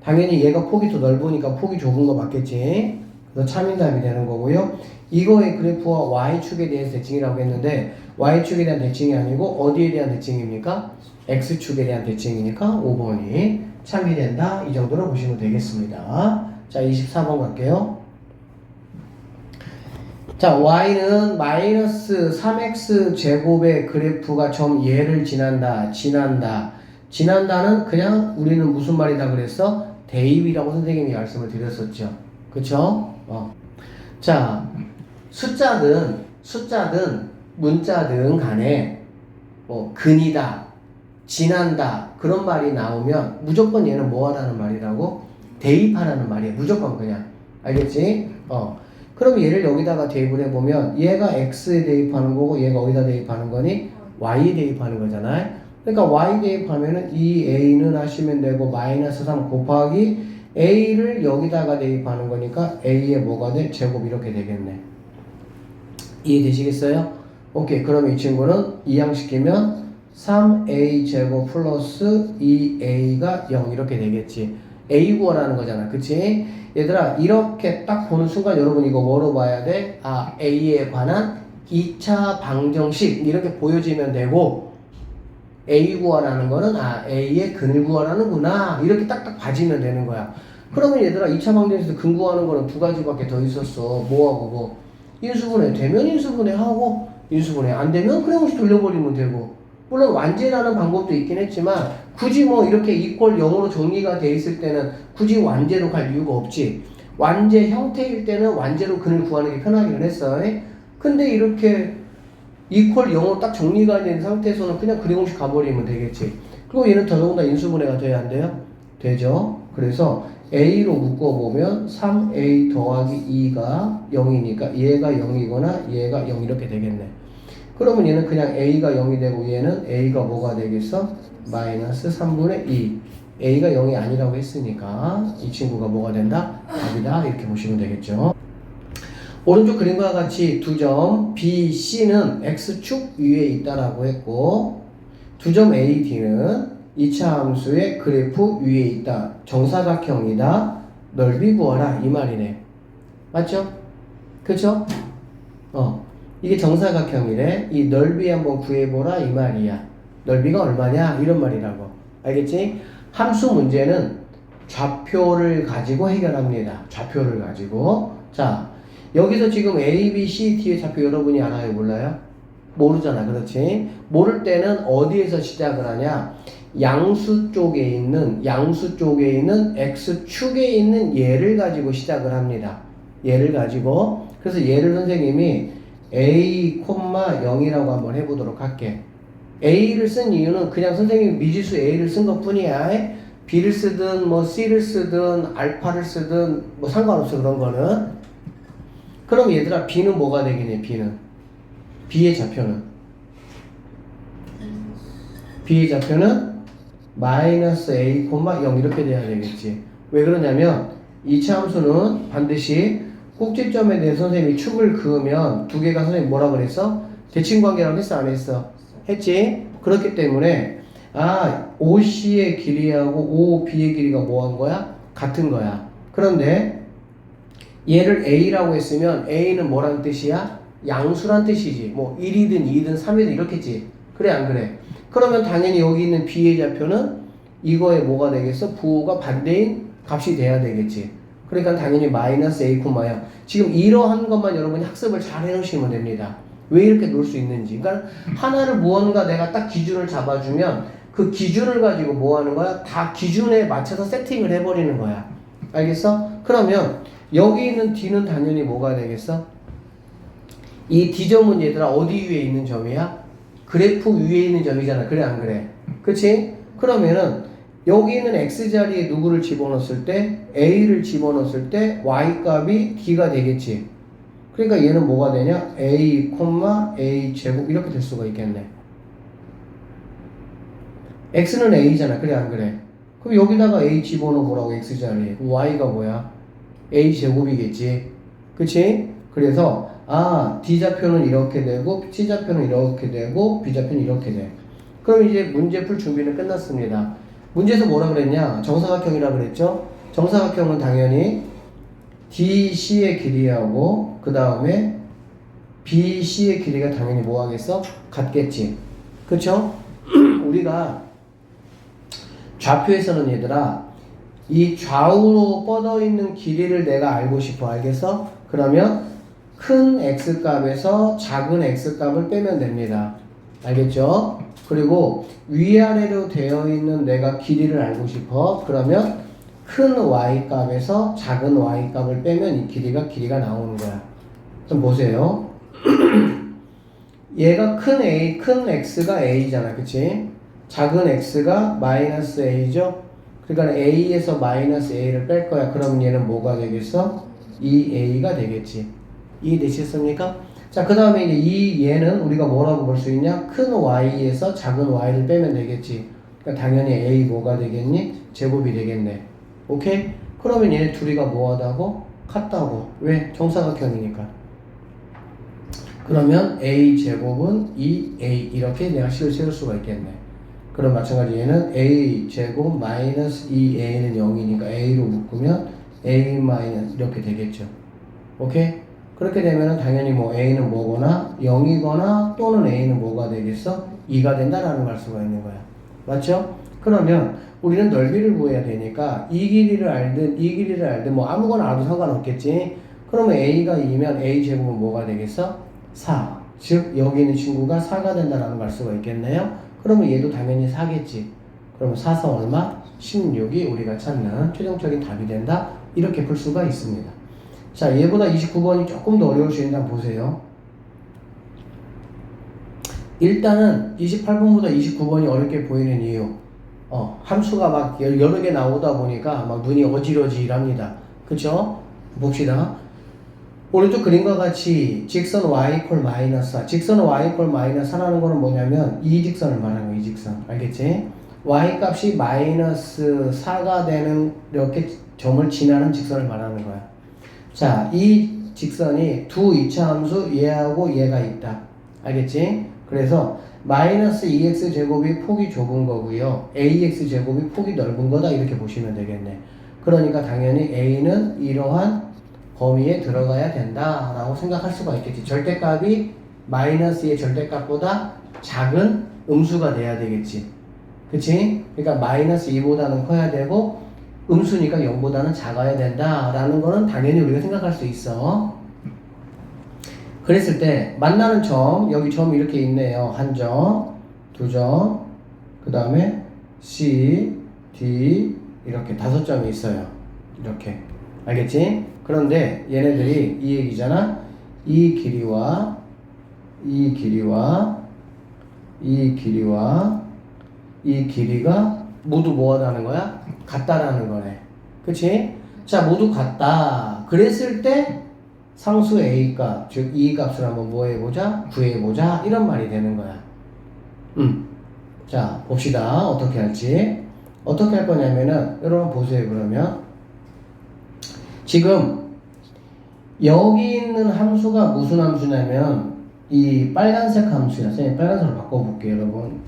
당연히 얘가 폭이 더 넓으니까 폭이 좁은 거 맞겠지? 그래서 참인답이 되는 거고요. 이거의 그래프와 Y축에 대해서 대칭이라고 했는데 Y축에 대한 대칭이 아니고 어디에 대한 대칭입니까? X축에 대한 대칭이니까 5번이 참이 된다. 이 정도로 보시면 되겠습니다. 자, 24번 갈게요. 자, Y는 마이너스 3X 제곱의 그래프가 점 얘를 지난다는 그냥 우리는 무슨 말이다 그랬어? 대입이라고 선생님이 말씀을 드렸었죠. 그쵸? 자, 숫자든 문자든 간에 근이다, 지난다 그런 말이 나오면 무조건 얘는 뭐 하라는 말이라고? 대입하라는 말이야. 무조건 그냥. 알겠지? 그럼 얘를 여기다가 대입을 해보면 얘가 X에 대입하는 거고 얘가 어디다 대입하는 거니? Y에 대입하는 거잖아요. 그러니까 Y 대입하면은 이 A는 하시면 되고 마이너스 3 곱하기 A를 여기다가 대입하는 거니까 A에 뭐가 돼? 제곱 이렇게 되겠네. 이해되시겠어요? 오케이. 그럼 이 친구는 이항시키면 3A 제곱 플러스 2A가 0 이렇게 되겠지. A 구하라는 거잖아. 그치? 얘들아, 이렇게 딱 보는 순간 여러분 이거 뭐로 봐야 돼? 아, A에 관한 2차 방정식 이렇게 보여지면 되고 A 구하라는 거는 아, A의 근을 구하라는구나 이렇게 딱딱 봐지면 되는 거야. 그러면 얘들아 2차 방정식에서 근 구하는 거는 두 가지밖에 더 있었어. 뭐하고 뭐? 인수분해 되면 인수분해 하고 인수분해 안 되면 그냥 혹시 돌려버리면 되고 물론 완제라는 방법도 있긴 했지만 굳이 뭐 이렇게 이퀄 0으로 정리가 돼 있을 때는 굳이 완제로 갈 이유가 없지. 완제 형태일 때는 완제로 근을 구하는 게 편하기는 했어. 근데 이렇게 이퀄 0으로 딱 정리가 된 상태에서는 그냥 그래공식 가버리면 되겠지. 그리고 얘는 더더군다나 인수분해가 돼야 안 돼요? 되죠. 그래서 A로 묶어보면 3A 더하기 2가 0이니까 얘가 0이거나 얘가 0 이렇게 되겠네. 그러면 얘는 그냥 A가 0이 되고 얘는 A가 뭐가 되겠어? 마이너스 3분의 2. A가 0이 아니라고 했으니까 이 친구가 뭐가 된다? 답이다. 이렇게 보시면 되겠죠. 오른쪽 그림과 같이 두 점 B, C는 X축 위에 있다라고 했고 두 점 A, D는 2차 함수의 그래프 위에 있다. 정사각형이다. 넓이 구하라. 이 말이네. 맞죠? 그쵸? 이게 정사각형이래. 이 넓이 한번 구해보라. 이 말이야. 넓이가 얼마냐? 이런 말이라고. 알겠지? 함수 문제는 좌표를 가지고 해결합니다. 좌표를 가지고. 자, 여기서 지금 A, B, C, D의 좌표 여러분이 알아요? 몰라요? 모르잖아. 그렇지? 모를 때는 어디에서 시작을 하냐? 양수 쪽에 있는 X축에 있는 얘를 가지고 시작을 합니다. 얘를 가지고. 그래서 얘를 선생님이 A, 0이라고 한번 해보도록 할게. A를 쓴 이유는 그냥 선생님이 미지수 A를 쓴 것 뿐이야. B를 쓰든 뭐 C를 쓰든 알파를 쓰든 뭐 상관없어. 그런 거는. 그럼 얘들아 B는 뭐가 되겠니? B의 좌표는 마이너스 A, 0 이렇게 돼야 되겠지. 왜 그러냐면 2차 함수는 반드시 꼭지점에 대해서 선생님이 축을 그으면 두 개가 선생님 뭐라 그랬어? 대칭관계라고 했어? 안 했어? 했지? 그렇기 때문에 OC의 길이하고 OB의 길이가 뭐 한 거야? 같은 거야. 그런데 얘를 A라고 했으면 A는 뭐란 뜻이야? 양수란 뜻이지. 뭐 1이든 2든 3이든 이렇겠지. 그래 안 그래? 그러면 당연히 여기 있는 B의 좌표는 이거에 뭐가 되겠어? 부호가 반대인 값이 돼야 되겠지. 그러니까 당연히 마이너스 A, 요 지금 이러한 것만 여러분이 학습을 잘 해놓으시면 됩니다. 왜 이렇게 놓을 수 있는지. 그러니까 하나를 무언가 내가 딱 기준을 잡아주면 그 기준을 가지고 뭐 하는 거야? 다 기준에 맞춰서 세팅을 해버리는 거야. 알겠어? 그러면 여기 있는 D는 당연히 뭐가 되겠어? 이 D점은 얘들아 어디 위에 있는 점이야? 그래프 위에 있는 점이잖아. 그래 안 그래? 그치? 그러면은 여기 있는 X자리에 누구를 집어넣었을 때 A를 집어넣었을 때 Y값이 D가 되겠지. 그러니까 얘는 뭐가 되냐? A, A 제곱 이렇게 될 수가 있겠네. X는 A잖아. 그래 안 그래? 그럼 여기다가 A 집어넣어 보라고 X자리에. Y가 뭐야? A 제곱이겠지. 그치? 그래서 D좌표는 이렇게 되고 C좌표는 이렇게 되고 B좌표는 이렇게 돼. 그럼 이제 문제 풀 준비는 끝났습니다. 문제에서 뭐라 그랬냐? 정사각형이라 그랬죠? 정사각형은 당연히 DC의 길이하고 그 다음에 BC의 길이가 당연히 뭐 하겠어? 같겠지. 그쵸? 우리가 좌표에서는 얘들아 이 좌우로 뻗어 있는 길이를 내가 알고 싶어. 알겠어? 그러면 큰 X값에서 작은 X값을 빼면 됩니다. 알겠죠? 그리고 위아래로 되어 있는 내가 길이를 알고 싶어. 그러면 큰 Y값에서 작은 Y값을 빼면 이 길이가 나오는 거야. 좀 보세요. 얘가 큰 X가 A잖아. 그치? 작은 X가 마이너스 A죠? 그러니까 A에서 마이너스 A를 뺄 거야. 그럼 얘는 뭐가 되겠어? 2A가 되겠지. 이해되셨습니까? 자, 그 다음에 이제 얘는 우리가 뭐라고 볼 수 있냐? 큰 Y에서 작은 Y를 빼면 되겠지. 그러니까 당연히 A 뭐가 되겠니? 제곱이 되겠네. 오케이? 그러면 얘네 둘이가 뭐하다고? 같다고. 왜? 정사각형이니까. 그러면 A 제곱은 2A 이렇게 내가 식을 세울 수가 있겠네. 그럼 마찬가지 얘는 A 제곱 마이너스 2A는 0이니까 A로 묶으면 A 마이너스 이렇게 되겠죠. 오케이? 그렇게 되면은 당연히 뭐 A는 뭐거나 0이거나 또는 A는 뭐가 되겠어? 2가 된다라는 걸 수가 있는 거야. 맞죠? 그러면 우리는 넓이를 구해야 되니까 이 길이를 알든 뭐 아무거나 알아도 상관없겠지. 그러면 A가 2면 A 제곱은 뭐가 되겠어? 4. 즉 여기 있는 친구가 4가 된다라는 걸 수가 있겠네요. 그러면 얘도 당연히 4겠지. 그러면 4서 얼마? 16이 우리가 찾는 최종적인 답이 된다. 이렇게 풀 수가 있습니다. 자, 얘보다 29번이 조금 더 어려울 수 있는데 한번 보세요. 일단은 28번보다 29번이 어렵게 보이는 이유. 함수가 막 여러 개 나오다 보니까 막 눈이 어지러지랍니다. 그쵸? 봅시다. 오른쪽 그림과 같이 직선 y 이퀄 마이너스 4. 직선 y 이퀄 마이너스 4라는 거는 뭐냐면 이 직선을 말하는 거야. 이 직선. 알겠지? y 값이 마이너스 4가 되는 이렇게 점을 지나는 직선을 말하는 거야. 자, 이 직선이 두 이차함수 얘하고 얘가 있다. 알겠지? 그래서 마이너스 2x 제곱이 폭이 좁은 거고요. ax 제곱이 폭이 넓은 거다. 이렇게 보시면 되겠네. 그러니까 당연히 a는 이러한 범위에 들어가야 된다라고 생각할 수가 있겠지. 절대값이 마이너스의 절대값보다 작은 음수가 돼야 되겠지. 그치? 그러니까 마이너스 2보다는 커야 되고 음수니까 0보다는 작아야 된다라는 거는 당연히 우리가 생각할 수 있어. 그랬을 때 만나는 점, 여기 점이 이렇게 있네요. 한 점, 두 점, 그 다음에 C, D 이렇게 5점이 있어요. 이렇게. 알겠지? 그런데 얘네들이 이 얘기잖아. 이 길이와 이 길이와 이 길이와 이 길이가 모두 뭐하다는 거야? 같다라는 거네. 그치? 자, 모두 같다. 그랬을 때 상수 A값, 즉 이 값을 한번 뭐 해보자? 구해보자. 이런 말이 되는 거야. 자, 봅시다. 어떻게 할지. 어떻게 할 거냐면은 여러분 보세요. 그러면 지금 여기 있는 함수가 무슨 함수냐면 이 빨간색 함수야. 선생님 빨간색으로 바꿔볼게요. 여러분.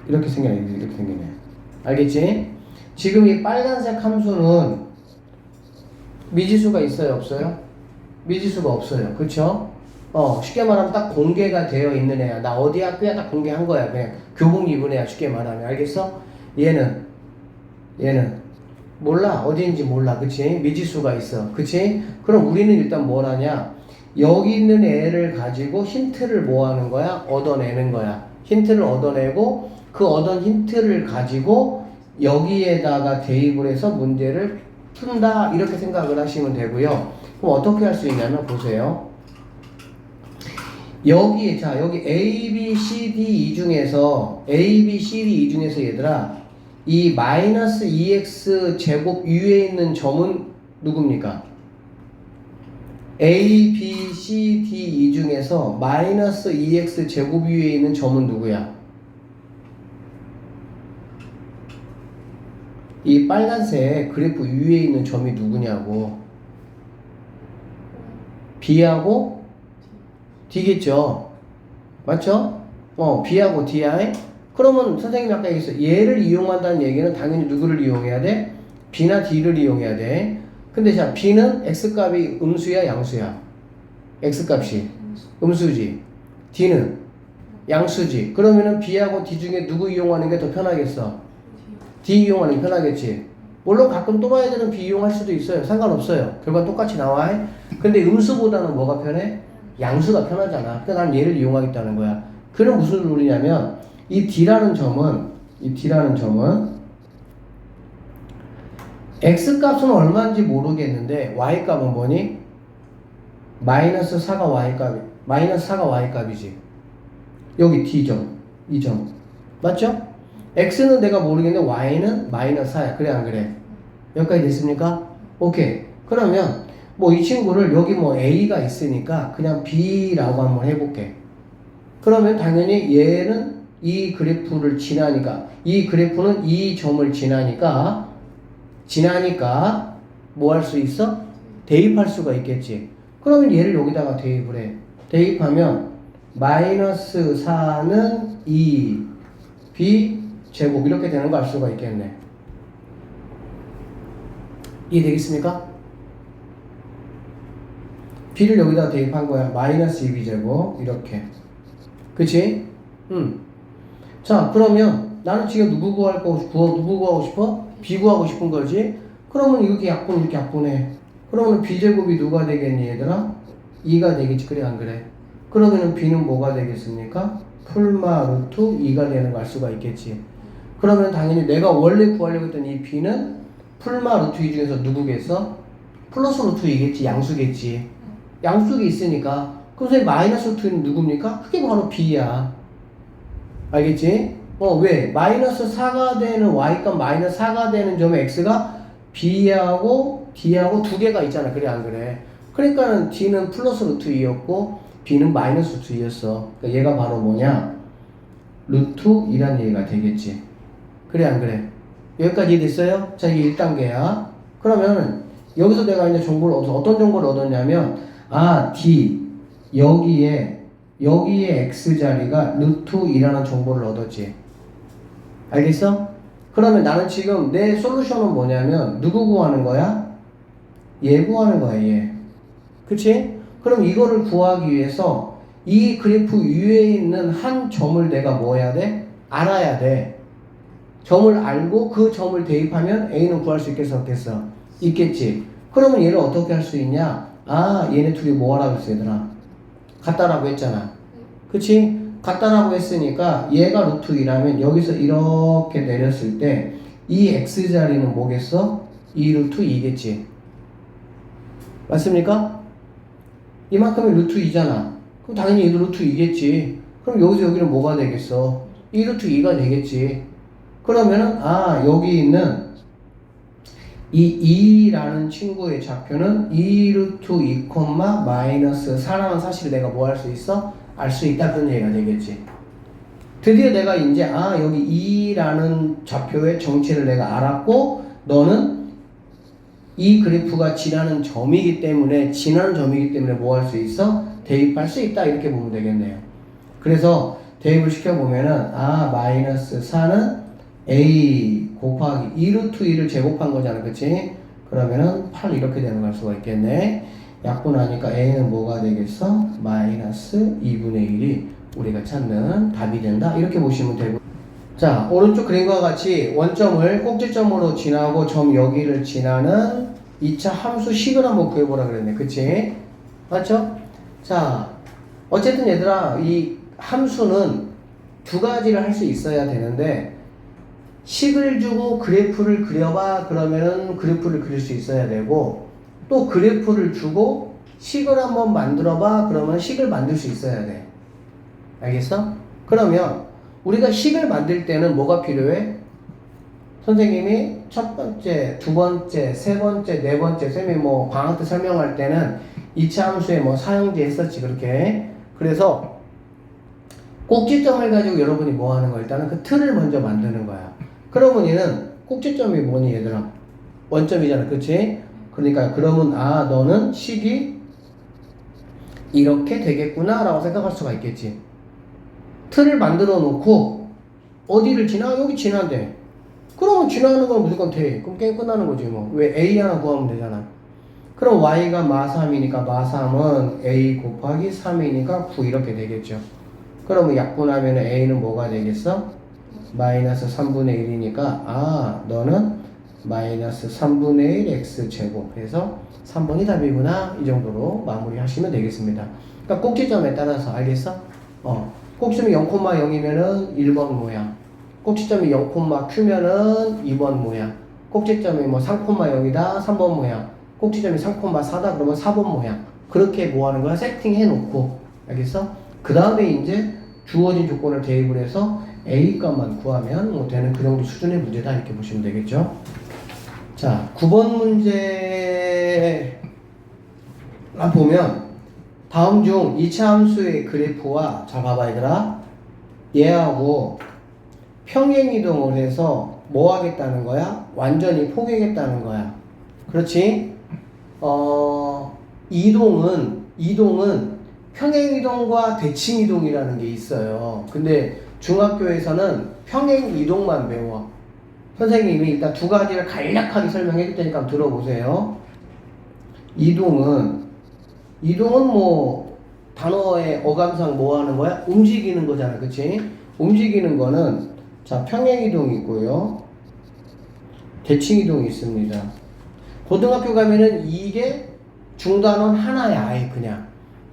이렇게 생기네. 이렇게 생기네. 알겠지? 지금 이 빨간색 함수는 미지수가 있어요? 없어요? 미지수가 없어요. 그쵸? 쉽게 말하면 딱 공개가 되어 있는 애야. 나 어디 학교야? 딱 공개한 거야. 그냥 교복 입은 애야. 쉽게 말하면. 알겠어? 얘는 몰라. 어디인지 몰라. 그치? 미지수가 있어. 그치? 그럼 우리는 일단 뭘 하냐? 여기 있는 애를 가지고 힌트를 뭐 하는 거야? 얻어내는 거야. 힌트를 얻어내고 그 얻은 힌트를 가지고 여기에다가 대입을 해서 문제를 푼다. 이렇게 생각을 하시면 되고요. 그럼 어떻게 할 수 있냐면 보세요. 여기 A, B, C, D 이 중에서 얘들아 이 마이너스 2x 제곱 위에 있는 점은 누굽니까? A, B, C, D 이 중에서 마이너스 2x 제곱 위에 있는 점은 누구야? 이 빨간색 그래프 위에 있는 점이 누구냐고. B하고 D겠죠? 맞죠? B하고 D야. 그러면 선생님이 아까 얘기했어요. 얘를 이용한다는 얘기는 당연히 누구를 이용해야 돼? B나 D를 이용해야 돼. 근데 자, B는 X값이 음수야, 양수야? X값이 음수지. D는 양수지. 그러면은 B하고 D 중에 누구 이용하는 게 더 편하겠어? D 이용하는 게 편하겠지. 물론 가끔 또라이들은 B 이용할 수도 있어요. 상관없어요. 결과 똑같이 나와. 근데 음수보다는 뭐가 편해? 양수가 편하잖아. 그러니까 난 얘를 이용하겠다는 거야. 그는 무슨 룰이냐면 이 D라는 점은 X값은 얼마인지 모르겠는데 Y값은 뭐니? 마이너스 4가 Y값이지. 여기 D점, 이 점. 맞죠? X는 내가 모르겠는데 Y는 마이너스 4야. 그래 안 그래? 여기까지 됐습니까? 오케이. 그러면 뭐 이 친구를 여기 뭐 A가 있으니까 그냥 B라고 한번 해볼게. 그러면 당연히 얘는 이 그래프를 지나니까 이 그래프는 이 점을 지나니까 뭐 할 수 있어? 대입할 수가 있겠지. 그러면 얘를 여기다가 대입을 해. 대입하면 마이너스 4는 2B 제곱 이렇게 되는 거 알 수가 있겠네. 이해되겠습니까? B를 여기다 대입한 거야. 마이너스 2B 제곱 이렇게. 그치? 자, 그러면 나는 지금 누구 구하고 싶어? B 구하고 싶은 거지? 그러면 이렇게 약분해. 그러면 B제곱이 누가 되겠니, 얘들아? 2가 되겠지, 그래, 안 그래? 그러면은 B는 뭐가 되겠습니까? 풀마 루트 2가 되는 걸 알 수가 있겠지. 그러면 당연히 내가 원래 구하려고 했던 이 B는 풀마 루트 2 중에서 누구겠어? 플러스 루트 2겠지, 양수겠지. 양수가 있으니까. 그럼 마이너스 루트 2는 누굽니까? 그게 바로 B야. 알겠지? 왜? 마이너스 4가 되는 Y값 마이너스 4가 되는 점의 X가 B하고 D하고 두 개가 있잖아. 그래, 안 그래? 그러니까는 D는 플러스 루트 2였고, B는 마이너스 루트 2였어. 그러니까 얘가 바로 뭐냐? 루트 2란 얘기가 되겠지. 그래, 안 그래? 여기까지 이해됐어요? 자, 이게 1단계야. 그러면 여기서 내가 이제 정보를 어떤 정보를 얻었냐면, D, 여기에 X자리가 루트 2라는 정보를 얻었지. 알겠어? 그러면 나는 지금 내 솔루션은 뭐냐면 누구 구하는 거야? 얘 구하는 거야, 얘. 그치? 그럼 이거를 구하기 위해서 이 그래프 위에 있는 한 점을 내가 뭐 해야 돼? 알아야 돼. 점을 알고 그 점을 대입하면 A는 구할 수 있겠어, 없겠어? 있겠지. 그러면 얘를 어떻게 할 수 있냐? 얘네 둘이 뭐 하라고 했어, 얘들아? 같다라고 했잖아. 그치? 같다라고 했으니까 얘가 루트 2라면 여기서 이렇게 내렸을 때 이 X자리는 뭐겠어? 2 루트 2겠지. 맞습니까? 이만큼이 루트 2잖아. 그럼 당연히 얘도 루트 2겠지. 그럼 여기서 여기는 뭐가 되겠어? 2 루트 2가 되겠지. 그러면은 여기 있는 이 2라는 친구의 좌표는 2 루트 2, 마이너스 4라는 사실을 내가 뭐 할 수 있어? 알 수 있다. 그런 얘기가 되겠지. 드디어 내가 이제 여기 2라는 좌표의 정체를 내가 알았고, 너는 이 그래프가 지나는 점이기 때문에 뭐 할 수 있어? 대입할 수 있다. 이렇게 보면 되겠네요. 그래서 대입을 시켜보면은 마이너스 4는 a 곱하기 2루트 2를 제곱한 거잖아. 그치? 그러면은 8 이렇게 되는 걸 수가 있겠네. 약분하니까 a는 뭐가 되겠어? 마이너스 2분의 1이 우리가 찾는 답이 된다. 이렇게 보시면 되고. 자, 오른쪽 그림과 같이 원점을 꼭지점으로 지나고 점 여기를 지나는 2차 함수 식을 한번 구해보라 그랬네. 그치? 맞죠? 자, 어쨌든 얘들아, 이 함수는 두 가지를 할 수 있어야 되는데, 식을 주고 그래프를 그려봐 그러면은 그래프를 그릴 수 있어야 되고, 또 그래프를 주고 식을 한번 만들어봐 그러면 식을 만들 수 있어야 돼. 알겠어? 그러면 우리가 식을 만들 때는 뭐가 필요해? 선생님이 첫 번째, 두 번째, 세 번째, 네 번째, 쌤이 뭐 방학 때 설명할 때는 2차 함수에 뭐 사용제 했었지, 그렇게. 그래서 꼭지점을 가지고 여러분이 뭐 하는 거야? 일단은 그 틀을 먼저 만드는 거야. 그러면 얘는 꼭지점이 뭐니, 얘들아? 원점이잖아, 그치? 그러니까 그러면 너는 식이 이렇게 되겠구나 라고 생각할 수가 있겠지. 틀을 만들어 놓고 어디를 지나? 여기 지나는데. 그러면 지나가는 건 무조건 돼. 그럼 게임 끝나는 거지 뭐. 왜? A 하나 구하면 되잖아. 그럼 y가 마3이니까 마3은 a 곱하기 3이니까 9 이렇게 되겠죠. 그러면 약분하면 a는 뭐가 되겠어? 마이너스 3분의 1이니까 너는 마이너스 3분의 1 x제곱 해서 3번이 답이구나. 이 정도로 마무리 하시면 되겠습니다. 그러니까 꼭지점에 따라서 알겠어? 꼭지점이 0,0이면은 1번 모양, 꼭지점이 0,q면은 2번 모양, 꼭지점이 뭐 3,0이다 3번 모양, 꼭지점이 3,4다 그러면 4번 모양. 그렇게 뭐 하는 거야? 세팅해 놓고. 알겠어? 그 다음에 이제 주어진 조건을 대입을 해서 A 값만 구하면 뭐 되는 그 정도 수준의 문제다. 이렇게 보시면 되겠죠. 자, 9번 문제만 보면 다음 중 2차 함수의 그래프와, 자 봐봐 얘들아, 얘하고 평행이동을 해서 뭐 하겠다는 거야? 완전히 포개겠다는 거야. 그렇지? 이동은 평행이동과 대칭이동이라는 게 있어요. 근데 중학교에서는 평행이동만 배워. 선생님이 일단 두 가지를 간략하게 설명해 줄 테니까 한번 들어보세요. 이동은 뭐 단어의 어감상 뭐 하는 거야? 움직이는 거잖아. 그치? 움직이는 거는 자, 평행이동이 있고요. 대칭이동이 있습니다. 고등학교 가면은 이게 중단원 하나야, 아예 그냥.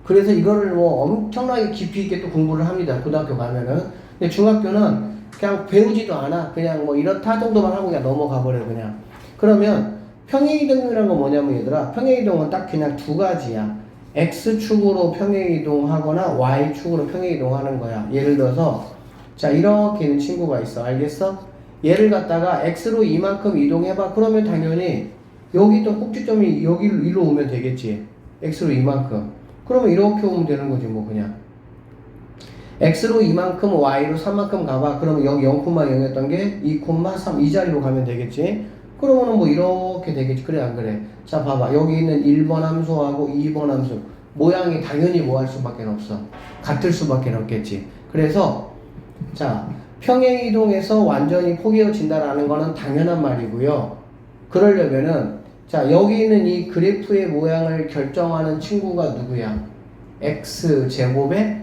그래서 이거를 뭐 엄청나게 깊이 있게 또 공부를 합니다. 고등학교 가면은. 근데 중학교는 그냥 배우지도 않아. 그냥 뭐 이렇다 정도만 하고 그냥 넘어가 버려, 그냥. 그러면 평행이동이라는 건 뭐냐면 얘들아, 평행이동은 딱 그냥 두 가지야. X축으로 평행이동하거나 Y축으로 평행이동하는 거야. 예를 들어서 자, 이렇게 있는 친구가 있어. 알겠어? 얘를 갖다가 X로 이만큼 이동해봐. 그러면 당연히 여기 있던 꼭지점이 여기로 일로 오면 되겠지. X로 이만큼. 그러면 이렇게 오면 되는 거지 뭐 그냥. X로 이만큼, Y로 3만큼 가봐. 그러면 여기 0,0였던 게 2,3 이 자리로 가면 되겠지. 그러면은 뭐 이렇게 되겠지. 그래 안 그래? 자 봐봐. 여기 있는 1번 함수하고 2번 함수 모양이 당연히 뭐 할 수밖에 없어. 같을 수밖에 없겠지. 그래서 자, 평행이동에서 완전히 포개어진다라는 거는 당연한 말이고요. 그러려면은 자, 여기 있는 이 그래프의 모양을 결정하는 친구가 누구야? x제곱의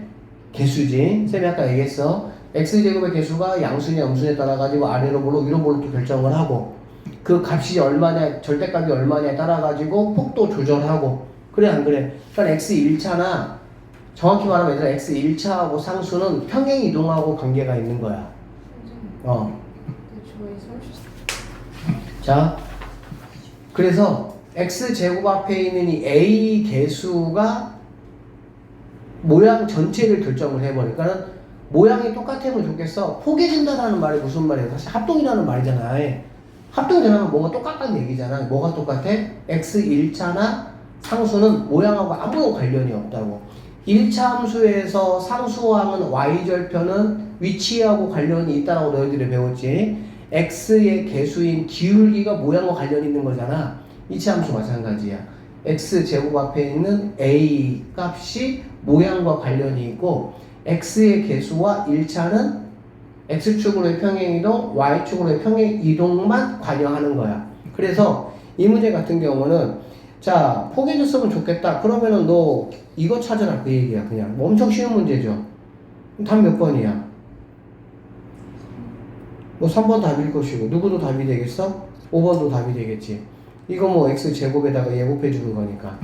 개수지. 쌤이 아까 얘기했어. x제곱의 개수가 양수냐 음수냐에 따라 가지고 아래로 볼로 위로 볼로 또 결정을 하고, 그 값이 얼마냐, 절대값이 얼마냐에 따라 가지고 폭도 조절하고. 그래 안 그래? 그러니까 x1차나 정확히 말하면 얘들아 x1차하고 상수는 평행이동하고 관계가 있는 거야. 자, 그래서 x제곱 앞에 있는 이 a 개수가 모양 전체를 결정을 해버려. 그러니까 모양이 똑같으면 좋겠어. 포개진다라는 말이 무슨 말이야? 사실 합동이라는 말이잖아. 합동이 되면 뭔가 똑같다는 얘기잖아. 뭐가 똑같아? x1차나 상수는 모양하고 아무런 관련이 없다고. 1차 함수에서 상수항은 y절편은 위치하고 관련이 있다라고 너희들이 배웠지. x의 개수인 기울기가 모양과 관련이 있는 거잖아. 2차 함수 마찬가지야. x제곱 앞에 있는 a 값이 모양과 관련이 있고 x의 개수와 1차는 x축으로의 평행이동, y축으로의 평행이동만 관여하는 거야. 그래서 이 문제 같은 경우는 자 포기해줬으면 좋겠다. 그러면은 너 이거 찾아라 그 얘기야. 그냥 엄청 쉬운 문제죠. 답 몇 번이야? 뭐 3번 답일 것이고 누구도 답이 되겠어? 5번도 답이 되겠지. 이거 뭐 x제곱에다가 예곱해 주는 거니까.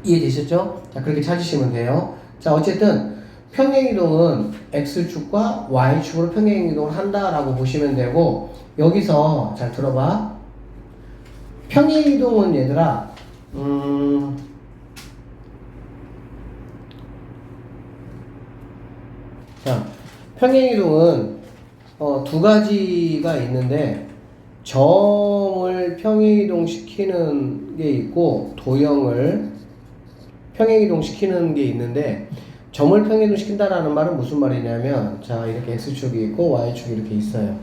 이해되셨죠? 자 그렇게 찾으시면 돼요. 자 어쨌든 평행이동은 x축과 y축으로 평행이동을 한다라고 보시면 되고 여기서 잘 들어봐. 평행이동은 얘들아 자 평행이동은 두 가지가 있는데 점을 평행이동 시키는 게 있고 도형을 평행이동 시키는 게 있는데 점을 평행이동 시킨다라는 말은 무슨 말이냐면 자 이렇게 x축이 있고 y축이 이렇게 있어요.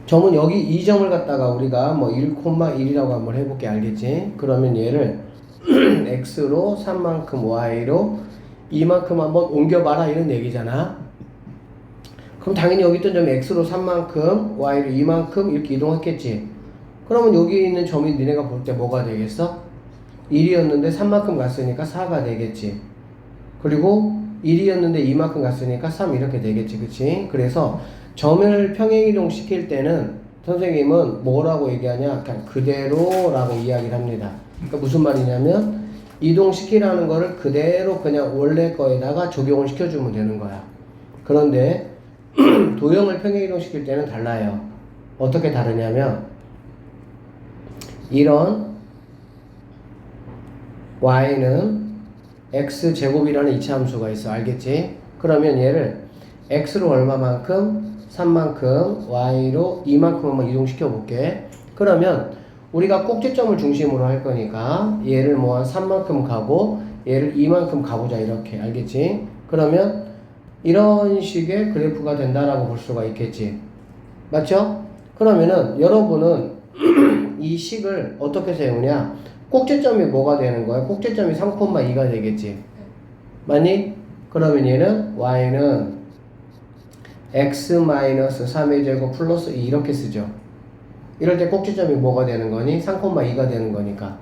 점은 여기 이 점을 갖다가 우리가 뭐 1,1이라고 한번 해볼게. 알겠지? 그러면 얘를 x로 3만큼 y로 이만큼 한번 옮겨봐라 이런 얘기잖아. 그럼 당연히 여기 있던 점이 x로 3만큼 y로 이만큼 이렇게 이동했겠지. 그러면 여기 있는 점이 니네가 볼 때 뭐가 되겠어? 1이었는데 3만큼 갔으니까 4가 되겠지. 그리고 1이었는데 이만큼 갔으니까 3 이렇게 되겠지. 그치? 그래서 점을 평행이동 시킬 때는 선생님은 뭐라고 얘기하냐? 그냥 그대로라고 이야기를 합니다. 그러니까 무슨 말이냐면 이동시키라는 거를 그대로 그냥 원래 거에다가 적용을 시켜주면 되는 거야. 그런데 도형을 평행이동 시킬 때는 달라요. 어떻게 다르냐면 이런 y는 x제곱이라는 이차함수가 있어. 알겠지? 그러면 얘를 x로 얼마만큼? 3만큼 y로 이만큼 한번 이동시켜 볼게. 그러면 우리가 꼭지점을 중심으로 할 거니까 얘를 뭐 한 3만큼 가고 얘를 이만큼 가보자. 이렇게. 알겠지? 그러면 이런 식의 그래프가 된다라고 볼 수가 있겠지. 맞죠? 그러면은 여러분은 이 식을 어떻게 세우냐? 꼭지점이 뭐가 되는 거야? 꼭지점이 3,2가 되겠지. 맞니? 그러면 얘는 y는 x-3의 제곱 플러스 2 이렇게 쓰죠. 이럴 때 꼭지점이 뭐가 되는 거니? 3,2가 되는 거니까.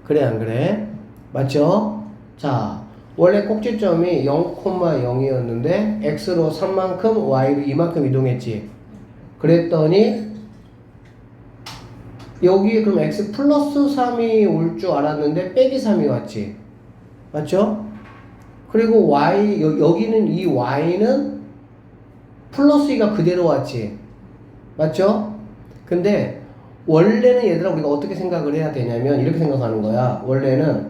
그래 안 그래? 맞죠? 자 원래 꼭지점이 0,0이었는데 x로 3만큼 y로 이만큼 이동했지. 그랬더니 여기 그럼 x 플러스 3이 올 줄 알았는데 빼기 3이 왔지. 맞죠? 그리고 y 여기는 이 y는 플러스 2가 그대로 왔지. 맞죠? 근데 원래는 얘들아 우리가 어떻게 생각을 해야 되냐면 이렇게 생각하는 거야. 원래는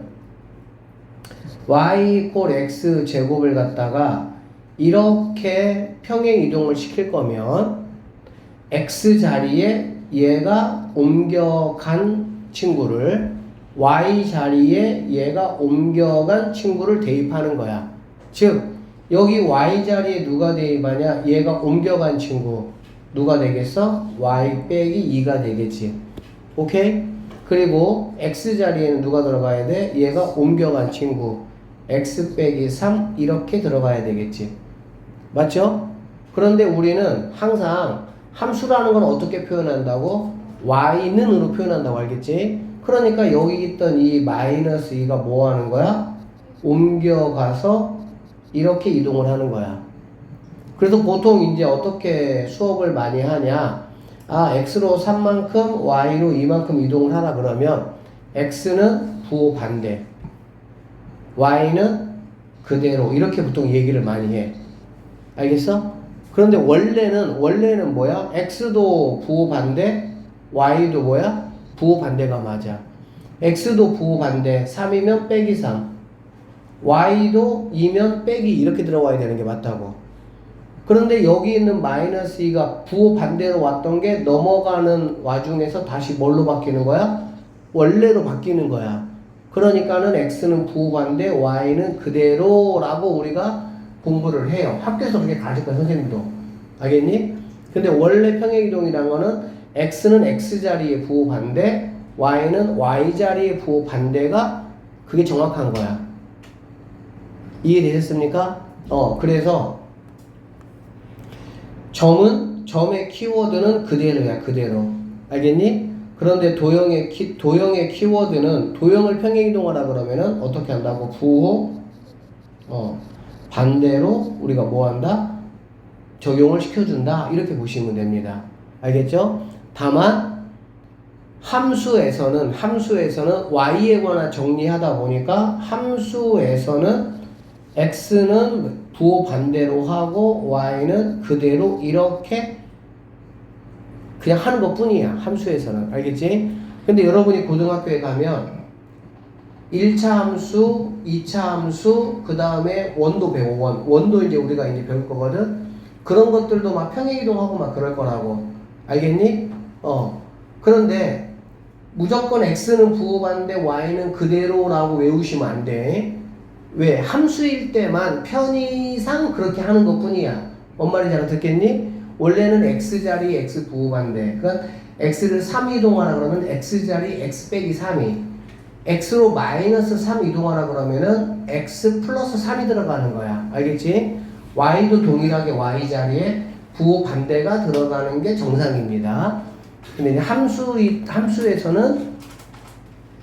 y = x 제곱을 갖다가 이렇게 평행 이동을 시킬 거면 x 자리에 얘가 옮겨간 친구를 y 자리에 얘가 옮겨간 친구를 대입하는 거야. 즉 여기 y 자리에 누가 대입하냐? 얘가 옮겨간 친구 누가 되겠어? y 빼기 2가 되겠지. 오케이? 그리고 x 자리에는 누가 들어가야 돼? 얘가 옮겨간 친구 x 빼기 3 이렇게 들어가야 되겠지. 맞죠? 그런데 우리는 항상 함수라는 건 어떻게 표현한다고? y는으로 표현한다고. 알겠지? 그러니까 여기 있던 이 마이너스 2가 뭐 하는 거야? 옮겨가서 이렇게 이동을 하는 거야. 그래서 보통 이제 어떻게 수업을 많이 하냐? 아, x로 3만큼, y로 이만큼 이동을 하라 그러면 x는 부호 반대, y는 그대로 이렇게 보통 얘기를 많이 해. 알겠어? 그런데 원래는 뭐야? x도 부호 반대, y도 뭐야? 부호 반대가 맞아. x도 부호 반대 3이면 빼기 3, y도 2면 빼기 이렇게 들어와야 되는 게 맞다고. 그런데 여기 있는 마이너스 2가 부호 반대로 왔던 게 넘어가는 와중에서 다시 뭘로 바뀌는 거야? 원래로 바뀌는 거야. 그러니까는 x는 부호 반대, y는 그대로라고 우리가 공부를 해요. 학교에서 그렇게 가르칠 거야, 선생님도. 알겠니? 근데 원래 평행이동이란 거는 x는 x 자리의 부호 반대, y는 y 자리의 부호 반대가 그게 정확한 거야. 이해되셨습니까? 그래서 점의 키워드는 그대로야, 그대로. 알겠니? 그런데 도형의 키워드는 도형을 평행이동하라 그러면은 어떻게 한다고? 부호, 반대로 우리가 뭐 한다? 적용을 시켜준다. 이렇게 보시면 됩니다. 알겠죠? 다만, 함수에서는 y에 관한 정리하다 보니까 함수에서는 x는 부호 반대로 하고 y는 그대로 이렇게 그냥 하는 것 뿐이야. 함수에서는. 알겠지? 근데 여러분이 고등학교에 가면 1차 함수, 2차 함수, 그 다음에 원도 배워. 원도 이제 우리가 이제 배울 거거든? 그런 것들도 막 평행이동하고 막 그럴 거라고. 알겠니? 그런데 무조건 x는 부호 반대, y는 그대로라고 외우시면 안 돼. 왜? 함수일 때만 편의상 그렇게 하는 것 뿐이야. 뭔 말인지 알아듣겠니? 원래는 x자리 x 부호 반대. 그러니까 x를 3 이동하라 그러면 x자리 x 빼기 3이 x로 마이너스 3 이동하라 그러면은 x 플러스 3이 들어가는 거야. 알겠지? y도 동일하게 y자리에 부호 반대가 들어가는 게 정상입니다. 근데 이제 함수에서는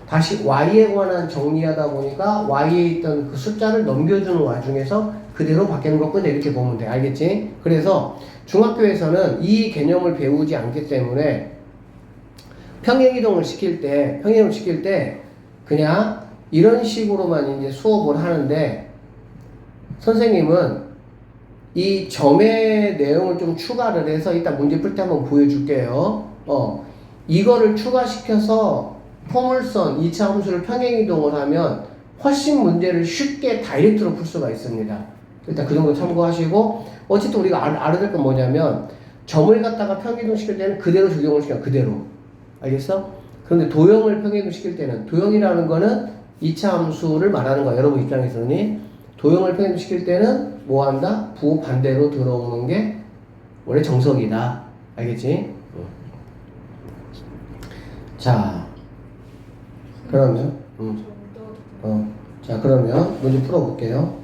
다시 y에 관한 정리하다 보니까 y에 있던 그 숫자를 넘겨주는 와중에서 그대로 바뀌는 것뿐 이렇게 보면 돼. 알겠지? 그래서 중학교에서는 이 개념을 배우지 않기 때문에 평행이동을 시킬 때 그냥 이런 식으로만 이제 수업을 하는데 선생님은 이 점의 내용을 좀 추가를 해서 이따 문제 풀 때 한번 보여줄게요. 이거를 추가시켜서 포물선 2차 함수를 평행이동을 하면 훨씬 문제를 쉽게 다이렉트로 풀 수가 있습니다. 일단 그 정도 참고하시고 어쨌든 우리가 알아야 될 건 뭐냐면 점을 갖다가 평행이동 시킬 때는 그대로 적용을 시켜. 그대로. 알겠어? 그런데 도형을 평행이동 시킬 때는 도형이라는 거는 2차 함수를 말하는 거야. 여러분 입장에서는 도형을 평행이동 시킬 때는 뭐 한다? 부호 반대로 들어오는 게 원래 정석이다. 알겠지? 자, 그러면 자, 그러면 문제 풀어볼게요.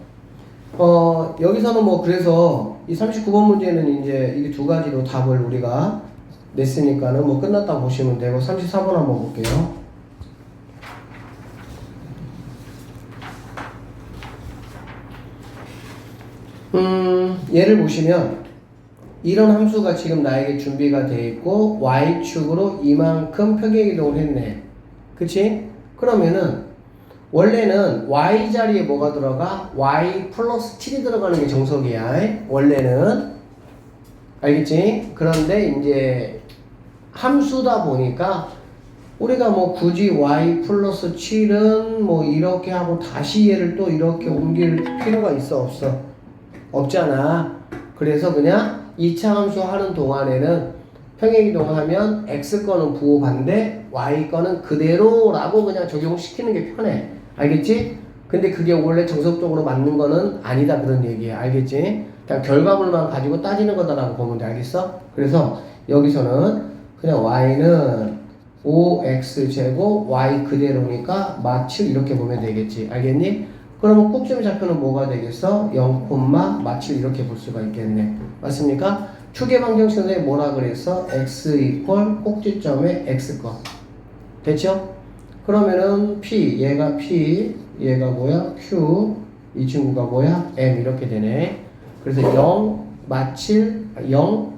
여기서는 뭐 그래서 이 39번 문제는 이제 이게 두 가지로 답을 우리가 냈으니까는 뭐 끝났다 보시면 되고 34번 한번 볼게요. 얘를 보시면 이런 함수가 지금 나에게 준비가 되어 있고 y축으로 이만큼 평행이동을 했네. 그치? 그러면은 원래는 y자리에 뭐가 들어가? y 플러스 7이 들어가는 게 정석이야. 원래는. 알겠지? 그런데 이제 함수다 보니까 우리가 뭐 굳이 y 플러스 7은 뭐 이렇게 하고 다시 얘를 또 이렇게 옮길 필요가 있어? 없어? 없잖아. 그래서 그냥 2차 함수 하는 동안에는 평행이동하면 x 거는 부호 반대, y 거는 그대로라고 그냥 적용시키는 게 편해. 알겠지? 근데 그게 원래 정석적으로 맞는 거는 아니다 그런 얘기야. 알겠지? 그냥 결과물만 가지고 따지는 거다라고 보면 돼. 알겠어? 그래서 여기서는 그냥 y는 5x제곱 y 그대로니까 마칠 이렇게 보면 되겠지. 알겠니? 그러면 꼭지점 좌표는 뭐가 되겠어? 0, 마칠 이렇게 볼 수가 있겠네. 맞습니까? 추계 방정식 선생님이 뭐라 그랬어? x 이퀄 꼭지점의 x거. 됐죠? 그러면은 p, 얘가 p, 얘가 뭐야? q, 이 친구가 뭐야? m 이렇게 되네. 그래서 0, 마칠, 0,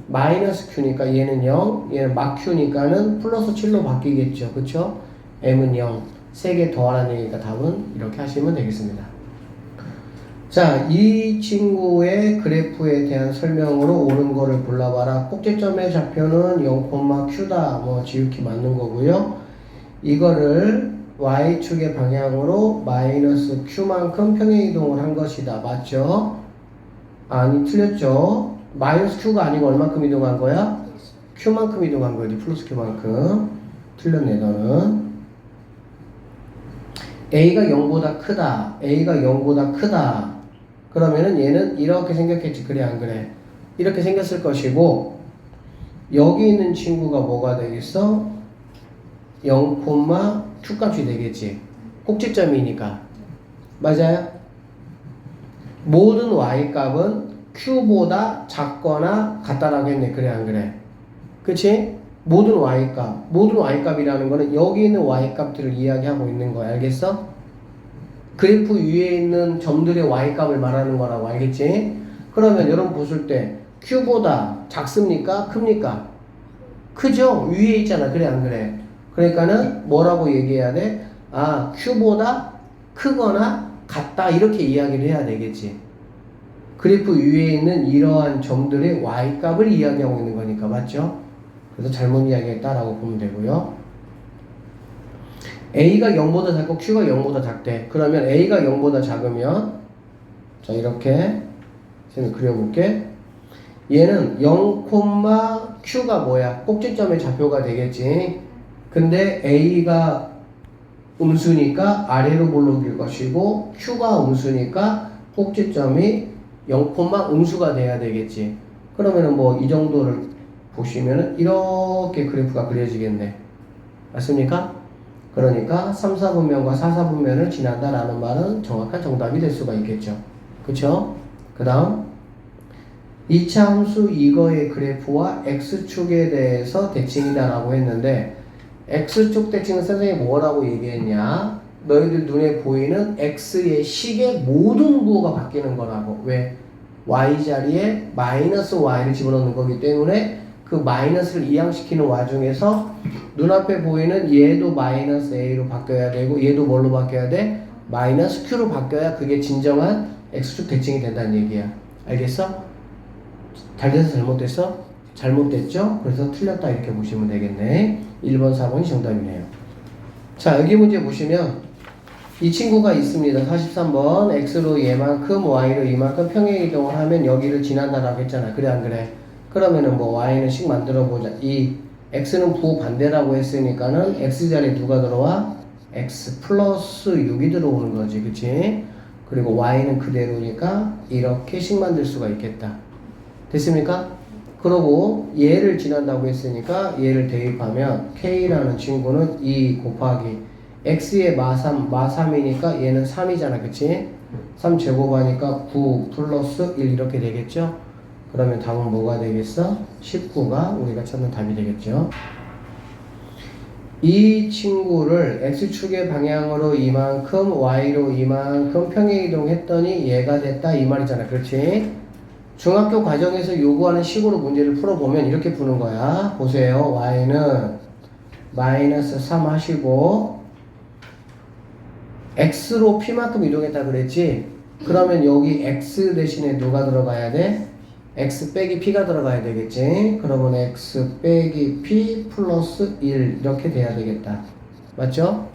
마이너스 q니까 얘는 0, 얘는 막 q니까는 플러스 7로 바뀌겠죠. 그쵸? m은 0. 3개 더하라는 얘기니까 답은 이렇게 하시면 되겠습니다. 자, 이 친구의 그래프에 대한 설명으로 옳은 거를 골라봐라. 꼭지점의 좌표는 0,q다. 뭐 지읒이 맞는 거고요. 이거를 y축의 방향으로 마이너스 q만큼 평행이동을 한 것이다. 맞죠? 아니, 틀렸죠? 마이너스 q가 아니고 얼만큼 이동한 거야? q만큼 이동한 거지. 플러스 q만큼. 틀렸네, 너는. a가 0보다 크다. a가 0보다 크다. 그러면은 얘는 이렇게 생겼겠지. 그래 안 그래? 이렇게 생겼을 것이고 여기 있는 친구가 뭐가 되겠어? 0, q 값이 되겠지. 꼭지점이니까. 맞아요? 모든 y값은 q보다 작거나 같다라고 했네. 그래 안 그래? 그치? 모든 y값이라는 거는 여기 있는 y값들을 이야기하고 있는 거야. 알겠어? 그래프 위에 있는 점들의 y값을 말하는 거라고. 알겠지? 그러면 여러분 보실 때 q보다 작습니까? 큽니까? 크죠? 위에 있잖아. 그래 안 그래? 그러니까는 뭐라고 얘기해야 돼? 아, q보다 크거나 같다 이렇게 이야기를 해야 되겠지. 그래프 위에 있는 이러한 점들의 y값을 이야기하고 있는 거니까. 맞죠? 그래서 잘못 이야기했다라고 보면 되고요. A가 0보다 작고 Q가 0보다 작대. 그러면 A가 0보다 작으면 자 이렇게 쌤이 그려볼게. 얘는 0, Q가 뭐야? 꼭지점의 좌표가 되겠지. 근데 A가 음수니까 아래로 볼록일 것이고 Q가 음수니까 꼭지점이 0, 음수가 돼야 되겠지. 그러면은 뭐 이 정도를 보시면은 이렇게 그래프가 그려지겠네. 맞습니까? 그러니까 3, 4분면과 4, 4분면을 지난다라는 말은 정확한 정답이 될 수가 있겠죠. 그쵸? 그 다음 2차 함수 이거의 그래프와 x축에 대해서 대칭이다라고 했는데 x축 대칭은 선생님이 뭐라고 얘기했냐? 너희들 눈에 보이는 x의 식의 모든 부호가 바뀌는 거라고. 왜? y 자리에 마이너스 y를 집어넣는 거기 때문에 그 마이너스를 이항시키는 와중에서 눈앞에 보이는 얘도 마이너스 a로 바뀌어야 되고 얘도 뭘로 바뀌어야 돼? 마이너스 q로 바뀌어야 그게 진정한 x축 대칭이 된다는 얘기야. 알겠어? 잘 돼서 잘못됐어? 잘못됐죠? 그래서 틀렸다 이렇게 보시면 되겠네. 1번, 4번이 정답이네요. 자, 여기 문제 보시면 이 친구가 있습니다. 43번 x로 얘만큼 y로 이만큼 평행이동을 하면 여기를 지난다라고 했잖아. 그래 안 그래? 그러면은 뭐 y는 식 만들어 보자. 이 x는 부호 반대라고 했으니까는 x자리에 누가 들어와? x 플러스 6이 들어오는 거지. 그치? 그리고 y는 그대로니까 이렇게 식 만들 수가 있겠다. 됐습니까? 그러고 얘를 지난다고 했으니까 얘를 대입하면 k라는 친구는 2 곱하기 x의 마3이니까 얘는 3이잖아. 그치? 3 제곱하니까 9 플러스 1 이렇게 되겠죠? 그러면 답은 뭐가 되겠어? 19가 우리가 찾는 답이 되겠죠? 이 친구를 x축의 방향으로 이만큼 y로 이만큼 평행이동했더니 얘가 됐다 이 말이잖아. 그렇지? 중학교 과정에서 요구하는 식으로 문제를 풀어보면 이렇게 푸는 거야. 보세요. y는 마이너스 3 하시고 x로 p만큼 이동했다 그랬지? 그러면 여기 x 대신에 누가 들어가야 돼? x 빼기 p가 들어가야 되겠지? 그러면 x 빼기 p 플러스 1 이렇게 돼야 되겠다. 맞죠?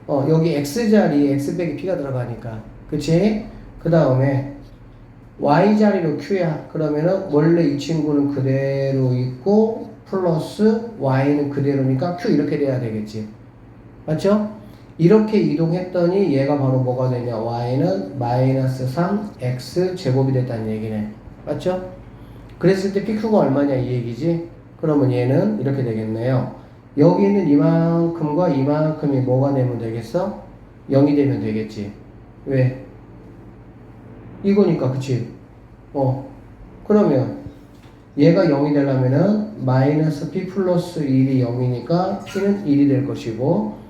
여기 x 자리에 x 빼기 p가 들어가니까. 그치? 그 다음에 y 자리로 q야. 그러면은 원래 이 친구는 그대로 있고 플러스 y는 그대로니까 q 이렇게 돼야 되겠지. 맞죠? 이렇게 이동했더니 얘가 바로 뭐가 되냐? y는 마이너스 3 x 제곱이 됐다는 얘기네. 맞죠? 그랬을 때 pq가 얼마냐 이 얘기지? 그러면 얘는 이렇게 되겠네요. 여기 있는 이만큼과 이만큼이 뭐가 되면 되겠어? 0이 되면 되겠지. 왜? 이거니까. 그치? 그러면 얘가 0이 되려면은 마이너스 p 플러스 1이 0이니까 p는 1이 될 것이고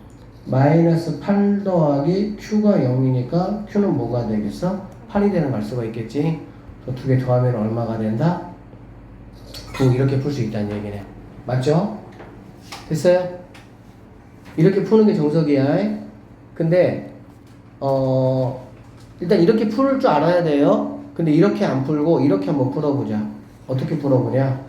마이너스 8 더하기 q가 0이니까 q는 뭐가 되겠어? 8이 되는 갈 수가 있겠지. 두 개 더하면 얼마가 된다? 9 이렇게 풀 수 있다는 얘기네. 맞죠? 됐어요? 이렇게 푸는 게 정석이야. 근데 일단 이렇게 풀 줄 알아야 돼요. 근데 이렇게 안 풀고 이렇게 한번 풀어보자. 어떻게 풀어보냐?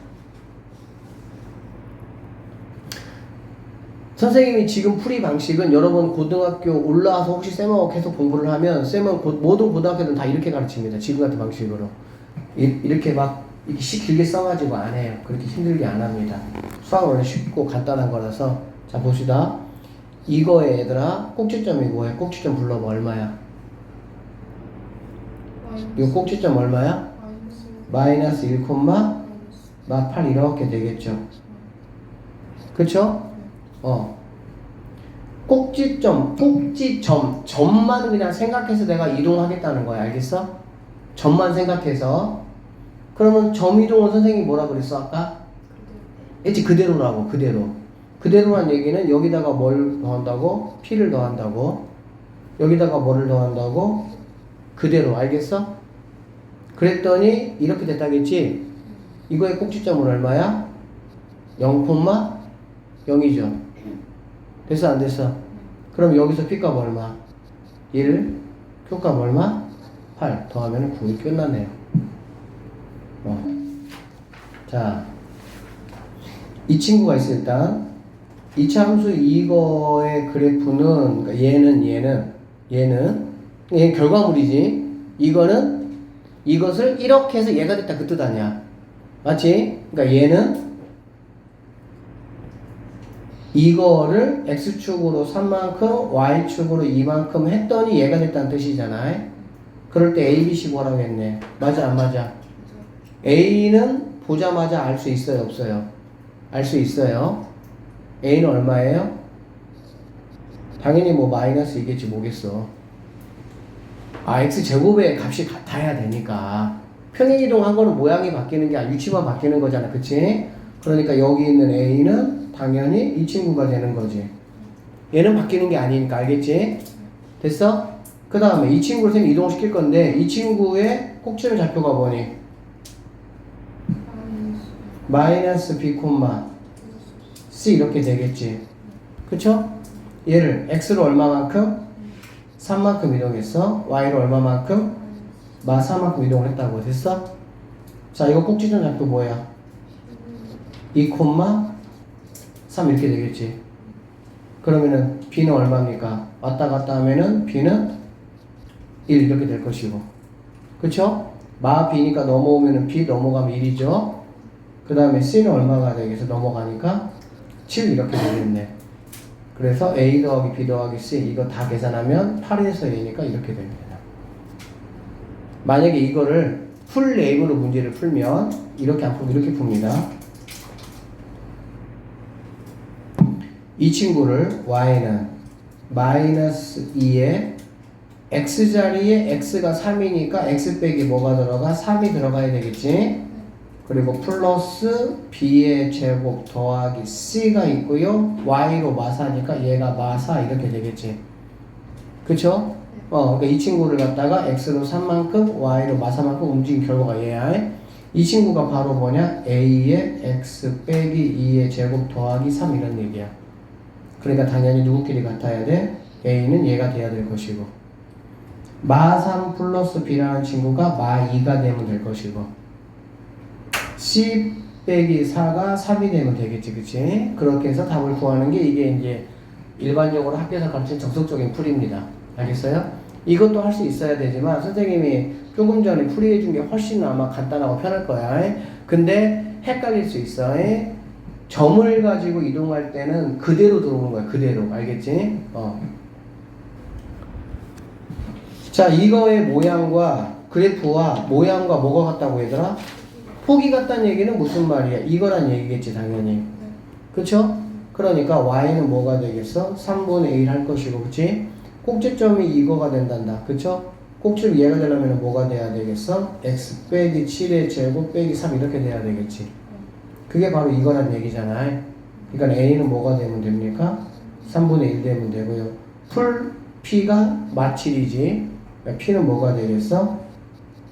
선생님이 지금 풀이 방식은 여러분 고등학교 올라와서 혹시 쌤하고 계속 공부를 하면 쌤은 모든 고등학교들은 다 이렇게 가르칩니다. 지금 같은 방식으로. 이렇게 막 이렇게 길게 써가지고 안 해요. 그렇게 힘들게 안 합니다. 수학은 원래 쉽고 간단한 거라서. 자, 봅시다. 이거에 얘들아 꼭지점이 뭐야? 꼭지점 불러봐. 얼마야? 이 꼭지점 얼마야? 마이너스 1, 마 8 이렇게 되겠죠. 그쵸? 꼭지점, 점만 그냥 생각해서 내가 이동하겠다는 거야. 알겠어? 점만 생각해서. 그러면 점 이동은 선생님이 뭐라 그랬어 아까? 했지 그대로라고. 그대로란 얘기는 여기다가 뭘 더한다고? P를 더한다고. 여기다가 뭐를 더한다고? 그대로. 알겠어? 그랬더니 이렇게 됐다겠지? 이거의 꼭지점은 얼마야? 0,0이죠. 됐어 안 됐어? 그럼 여기서 P값 얼마? 1, Q값 얼마? 8 더하면 9이 끝났네요. 자, 이 친구가 있어 일단. 이차함수 이거의 그래프는 그러니까 얘는 결과물이지. 이거는 이것을 이렇게 해서 얘가 됐다 그 뜻 아니야. 맞지? 그러니까 얘는 이거를 x축으로 3만큼 y축으로 2만큼 했더니 얘가 됐다는 뜻이잖아. 그럴 때 a, b, c 뭐라고 했네. 맞아 안 맞아? a는 보자마자 알 수 있어요 없어요? 알 수 있어요. a는 얼마예요? 당연히 뭐 마이너스 이겠지 뭐겠어. x제곱의 값이 같아야 되니까. 평행이동한 거는 모양이 바뀌는 게 아니라 위치만 바뀌는 거잖아. 그치? 그러니까 여기 있는 a는 당연히 이 친구가 되는 거지. 얘는 바뀌는 게 아니니까. 알겠지? 됐어? 그 다음에 이 친구를 쌤 이동시킬 건데 이 친구의 꼭지점 좌표가 뭐니? 마이너스 b, c 이렇게 되겠지. 그쵸? 얘를 x로 얼마만큼? 3만큼 이동했어. y로 얼마만큼? 마 4만큼 이동을 했다고. 됐어? 자, 이거 꼭지점 좌표 뭐야? 2, 3 이렇게 되겠지. 그러면은 b는 얼마입니까? 왔다 갔다 하면은 b는 1 이렇게 될 것이고. 그쵸? 마 b니까 넘어오면은 b 넘어가면 1이죠. 그 다음에 c는 얼마가 되겠어? 넘어가니까 7 이렇게 되겠네. 그래서 a 더하기 b 더하기 c 이거 다 계산하면 8에서 a니까 이렇게 됩니다. 만약에 이거를 풀 네임으로 문제를 풀면 이렇게 안 풀고 이렇게 풉니다. 이 친구를 y는 마이너스 2에 x자리에 x가 3이니까 x 빼기 뭐가 들어가? 3이 들어가야 되겠지. 그리고 플러스 b의 제곱 더하기 c가 있고요. y로 마사니까 얘가 마사 이렇게 되겠지. 그쵸? 그러니까 이 친구를 갖다가 x로 3만큼 y로 마사만큼 움직인 결과가 얘야. 이 친구가 바로 뭐냐? a의 x 빼기 2의 제곱 더하기 3 이런 얘기야. 그러니까 당연히 누구끼리 같아야 돼? a는 얘가 돼야 될 것이고 마 3 플러스 b라는 친구가 마 2가 되면 될 것이고 c 빼기 4가 3이 되면 되겠지. 그치? 그렇게 해서 답을 구하는 게 이게 이제 일반적으로 학교에서 가르치는 정석적인 풀이입니다. 알겠어요? 이것도 할 수 있어야 되지만 선생님이 조금 전에 풀이해 준 게 훨씬 아마 간단하고 편할 거야. 근데 헷갈릴 수 있어. 점을 가지고 이동할 때는 그대로 들어오는 거야. 그대로. 알겠지? 자, 이거의 모양과 그래프와 모양과 뭐가 같다고 얘들아? 폭이 같다는 얘기는 무슨 말이야? 이거란 얘기겠지 당연히. 그쵸? 그러니까 y는 뭐가 되겠어? 3분의 1 할 것이고 그치? 꼭지점이 이거가 된단다. 그쵸? 꼭지점 얘가 되려면 뭐가 돼야 되겠어? x 빼기 7의 제곱 빼기 3 이렇게 돼야 되겠지. 그게 바로 이거란 얘기잖아. 그러니까 a는 뭐가 되면 됩니까? 3분의 1 되면 되고요. 풀 p가 마7이지. p는 뭐가 되겠어?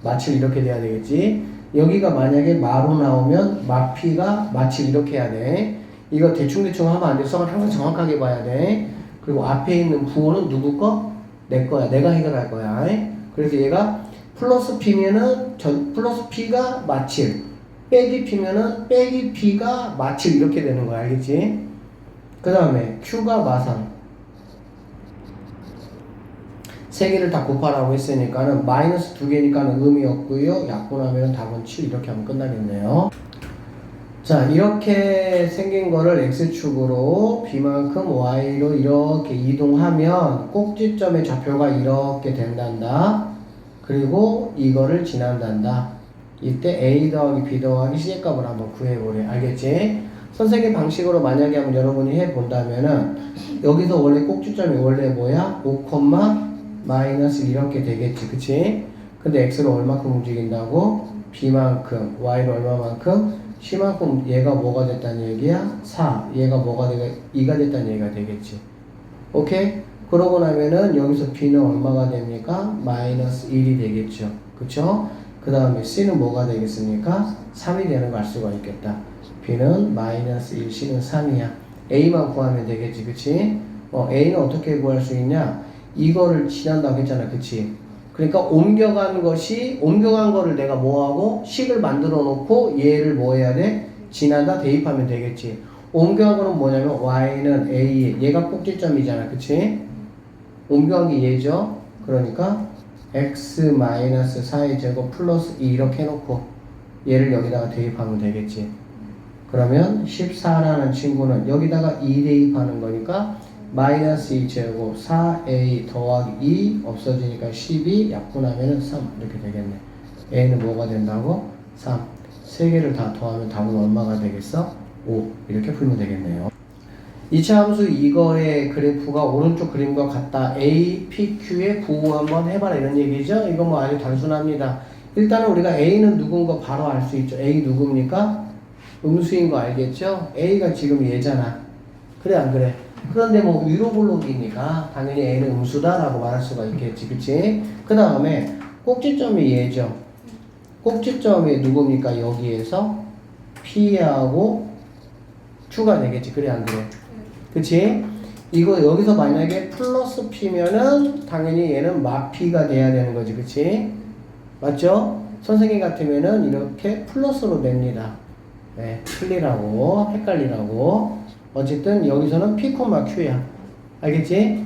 마7 이렇게 돼야 되겠지. 여기가 만약에 마로 나오면 마 p가 마7 이렇게 해야 돼. 이거 대충대충 하면 안 돼. 수학을 항상 정확하게 봐야 돼. 그리고 앞에 있는 부호는 누구 거? 내 거야. 내가 해결할 거야. 그래서 얘가 플러스 p면은 플러스 p가 마7 빼기 p면은 빼기 p가 마7 이렇게 되는 거야. 알겠지? 그 다음에 q가 마3 세 개를 다 곱하라고 했으니까는 마이너스 두 개니까는 의미 없고요. 약분하면 답은 7 이렇게 하면 끝나겠네요. 자, 이렇게 생긴 거를 x축으로 b만큼 y로 이렇게 이동하면 꼭지점의 좌표가 이렇게 된단다. 그리고 이거를 지난단다. 이때 a 더하기 b 더하기 c의 값을 한번 구해보래. 알겠지? 선생님 방식으로 만약에 한번 여러분이 해본다면은 여기서 원래 꼭지점이 원래 뭐야? 5, 마이너스 이렇게 되겠지. 그치? 근데 x를 얼마큼 움직인다고? b만큼, y를 얼마만큼? c만큼. 얘가 뭐가 됐다는 얘기야? 4. 얘가 뭐가 되게 2가 됐다는 얘기가 되겠지. 오케이? 그러고 나면은 여기서 b는 얼마가 됩니까? 마이너스 1이 되겠죠. 그쵸? 그 다음에 c는 뭐가 되겠습니까? 3이 되는 걸 알 수가 있겠다. b는 마이너스 1, c는 3이야. a만 구하면 되겠지. 그치? a는 어떻게 구할 수 있냐? 이거를 지난다고 했잖아. 그치? 그러니까 옮겨간 거를 내가 뭐하고? 식을 만들어 놓고 얘를 뭐 해야 돼? 지나다 대입하면 되겠지. 옮겨간 거는 뭐냐면 y는 a, 얘가 꼭지점이잖아. 그치? 옮겨간 게 얘죠. 그러니까 x-4의 제곱 플러스 2 이렇게 해놓고 얘를 여기다가 대입하면 되겠지. 그러면 14라는 친구는 여기다가 2 대입하는 거니까 마이너스 2제곱 4a 더하기 2 없어지니까 12 약분하면 3 이렇게 되겠네. a는 뭐가 된다고? 3. 세 개를 다 더하면 답은 얼마가 되겠어? 5 이렇게 풀면 되겠네요. 2차 함수 이거의 그래프가 오른쪽 그림과 같다. A, P, Q의 부호 한번 해봐라 이런 얘기죠. 이거 뭐 아주 단순합니다. 일단은 우리가 A는 누군 거 바로 알 수 있죠. A 누굽니까? 음수인 거 알겠죠? A가 지금 얘잖아. 그래 안 그래? 그런데 뭐 위로 블록이니까 당연히 A는 음수다라고 말할 수가 있겠지. 그치? 그 다음에 꼭지점이 얘죠. 꼭지점이 누굽니까? 여기에서 P하고 Q가 되겠지. 그래 안 그래? 그치? 이거 여기서 만약에 플러스 P면은 당연히 얘는 마P가 돼야 되는 거지. 그치? 맞죠? 선생님 같으면은 이렇게 플러스로 냅니다. 네, 틀리라고, 헷갈리라고. 어쨌든 여기서는 P, Q야. 알겠지?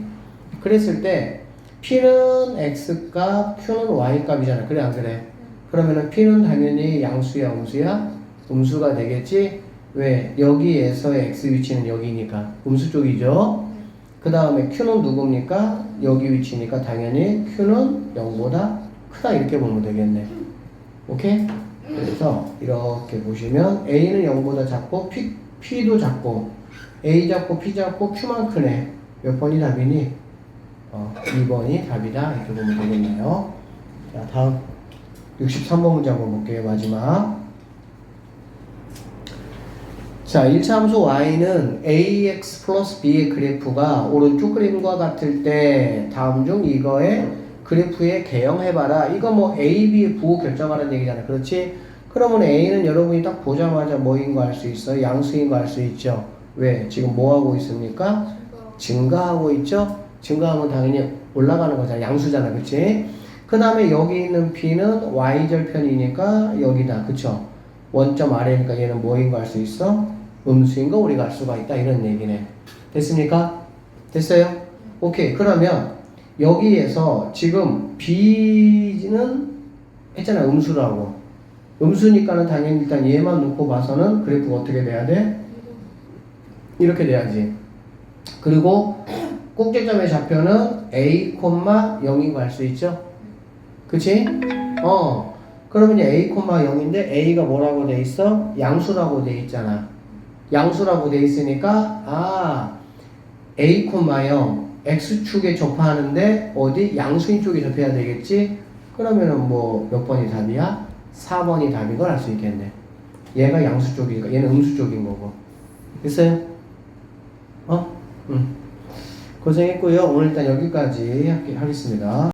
그랬을 때 P는 X값, Q는 Y값이잖아. 그래 안 그래? 그러면은 P는 당연히 양수야, 음수야? 음수가 되겠지? 왜? 여기에서의 X 위치는 여기니까 음수 쪽이죠. 그 다음에 Q는 누굽니까? 여기 위치니까 당연히 Q는 0보다 크다 이렇게 보면 되겠네. 오케이? 그래서 이렇게 보시면 A는 0보다 작고 P도 작고 A 작고 P 작고 Q만 크네. 몇 번이 답이니? 2번이 답이다 이렇게 보면 되겠네요. 자, 다음 63번 문제 한번 볼게요. 마지막. 자, 1차 함수 y는 ax 플러스 b의 그래프가 오른쪽 그림과 같을 때 다음 중 이거의 그래프에 개형해봐라. 이거 뭐 a, b의 부호 결정하라는 얘기잖아. 그렇지? 그러면 a는 여러분이 딱 보자마자 뭐인 거 알 수 있어요? 양수인 거 알 수 있죠? 왜? 지금 뭐 하고 있습니까? 증가하고 있죠? 증가하면 당연히 올라가는 거잖아. 양수잖아. 그치? 그 다음에 여기 있는 b는 y절편이니까 여기다. 그쵸? 원점 아래니까 얘는 뭐인 거 알 수 있어? 음수인 거 우리가 알 수가 있다 이런 얘기네. 됐습니까? 됐어요? 오케이. 그러면 여기에서 지금 b는 했잖아. 음수라고. 음수니까는 당연히 일단 얘만 놓고 봐서는 그래프가 어떻게 돼야 돼? 이렇게 돼야지. 그리고 꼭지점의 좌표는 a, 0인 거 알 수 있죠? 그치? 그러면 a, 0인데 a가 뭐라고 돼 있어? 양수라고 돼 있잖아. 양수라고 돼 있으니까 a, 0 x축에 접하는데 어디? 양수인 쪽에 접해야 되겠지? 그러면은 뭐 몇 번이 답이야? 4번이 답인 걸 알 수 있겠네. 얘가 양수 쪽이니까 얘는 음수 쪽인 거고. 됐어요? 고생했고요. 오늘 일단 여기까지 하겠습니다.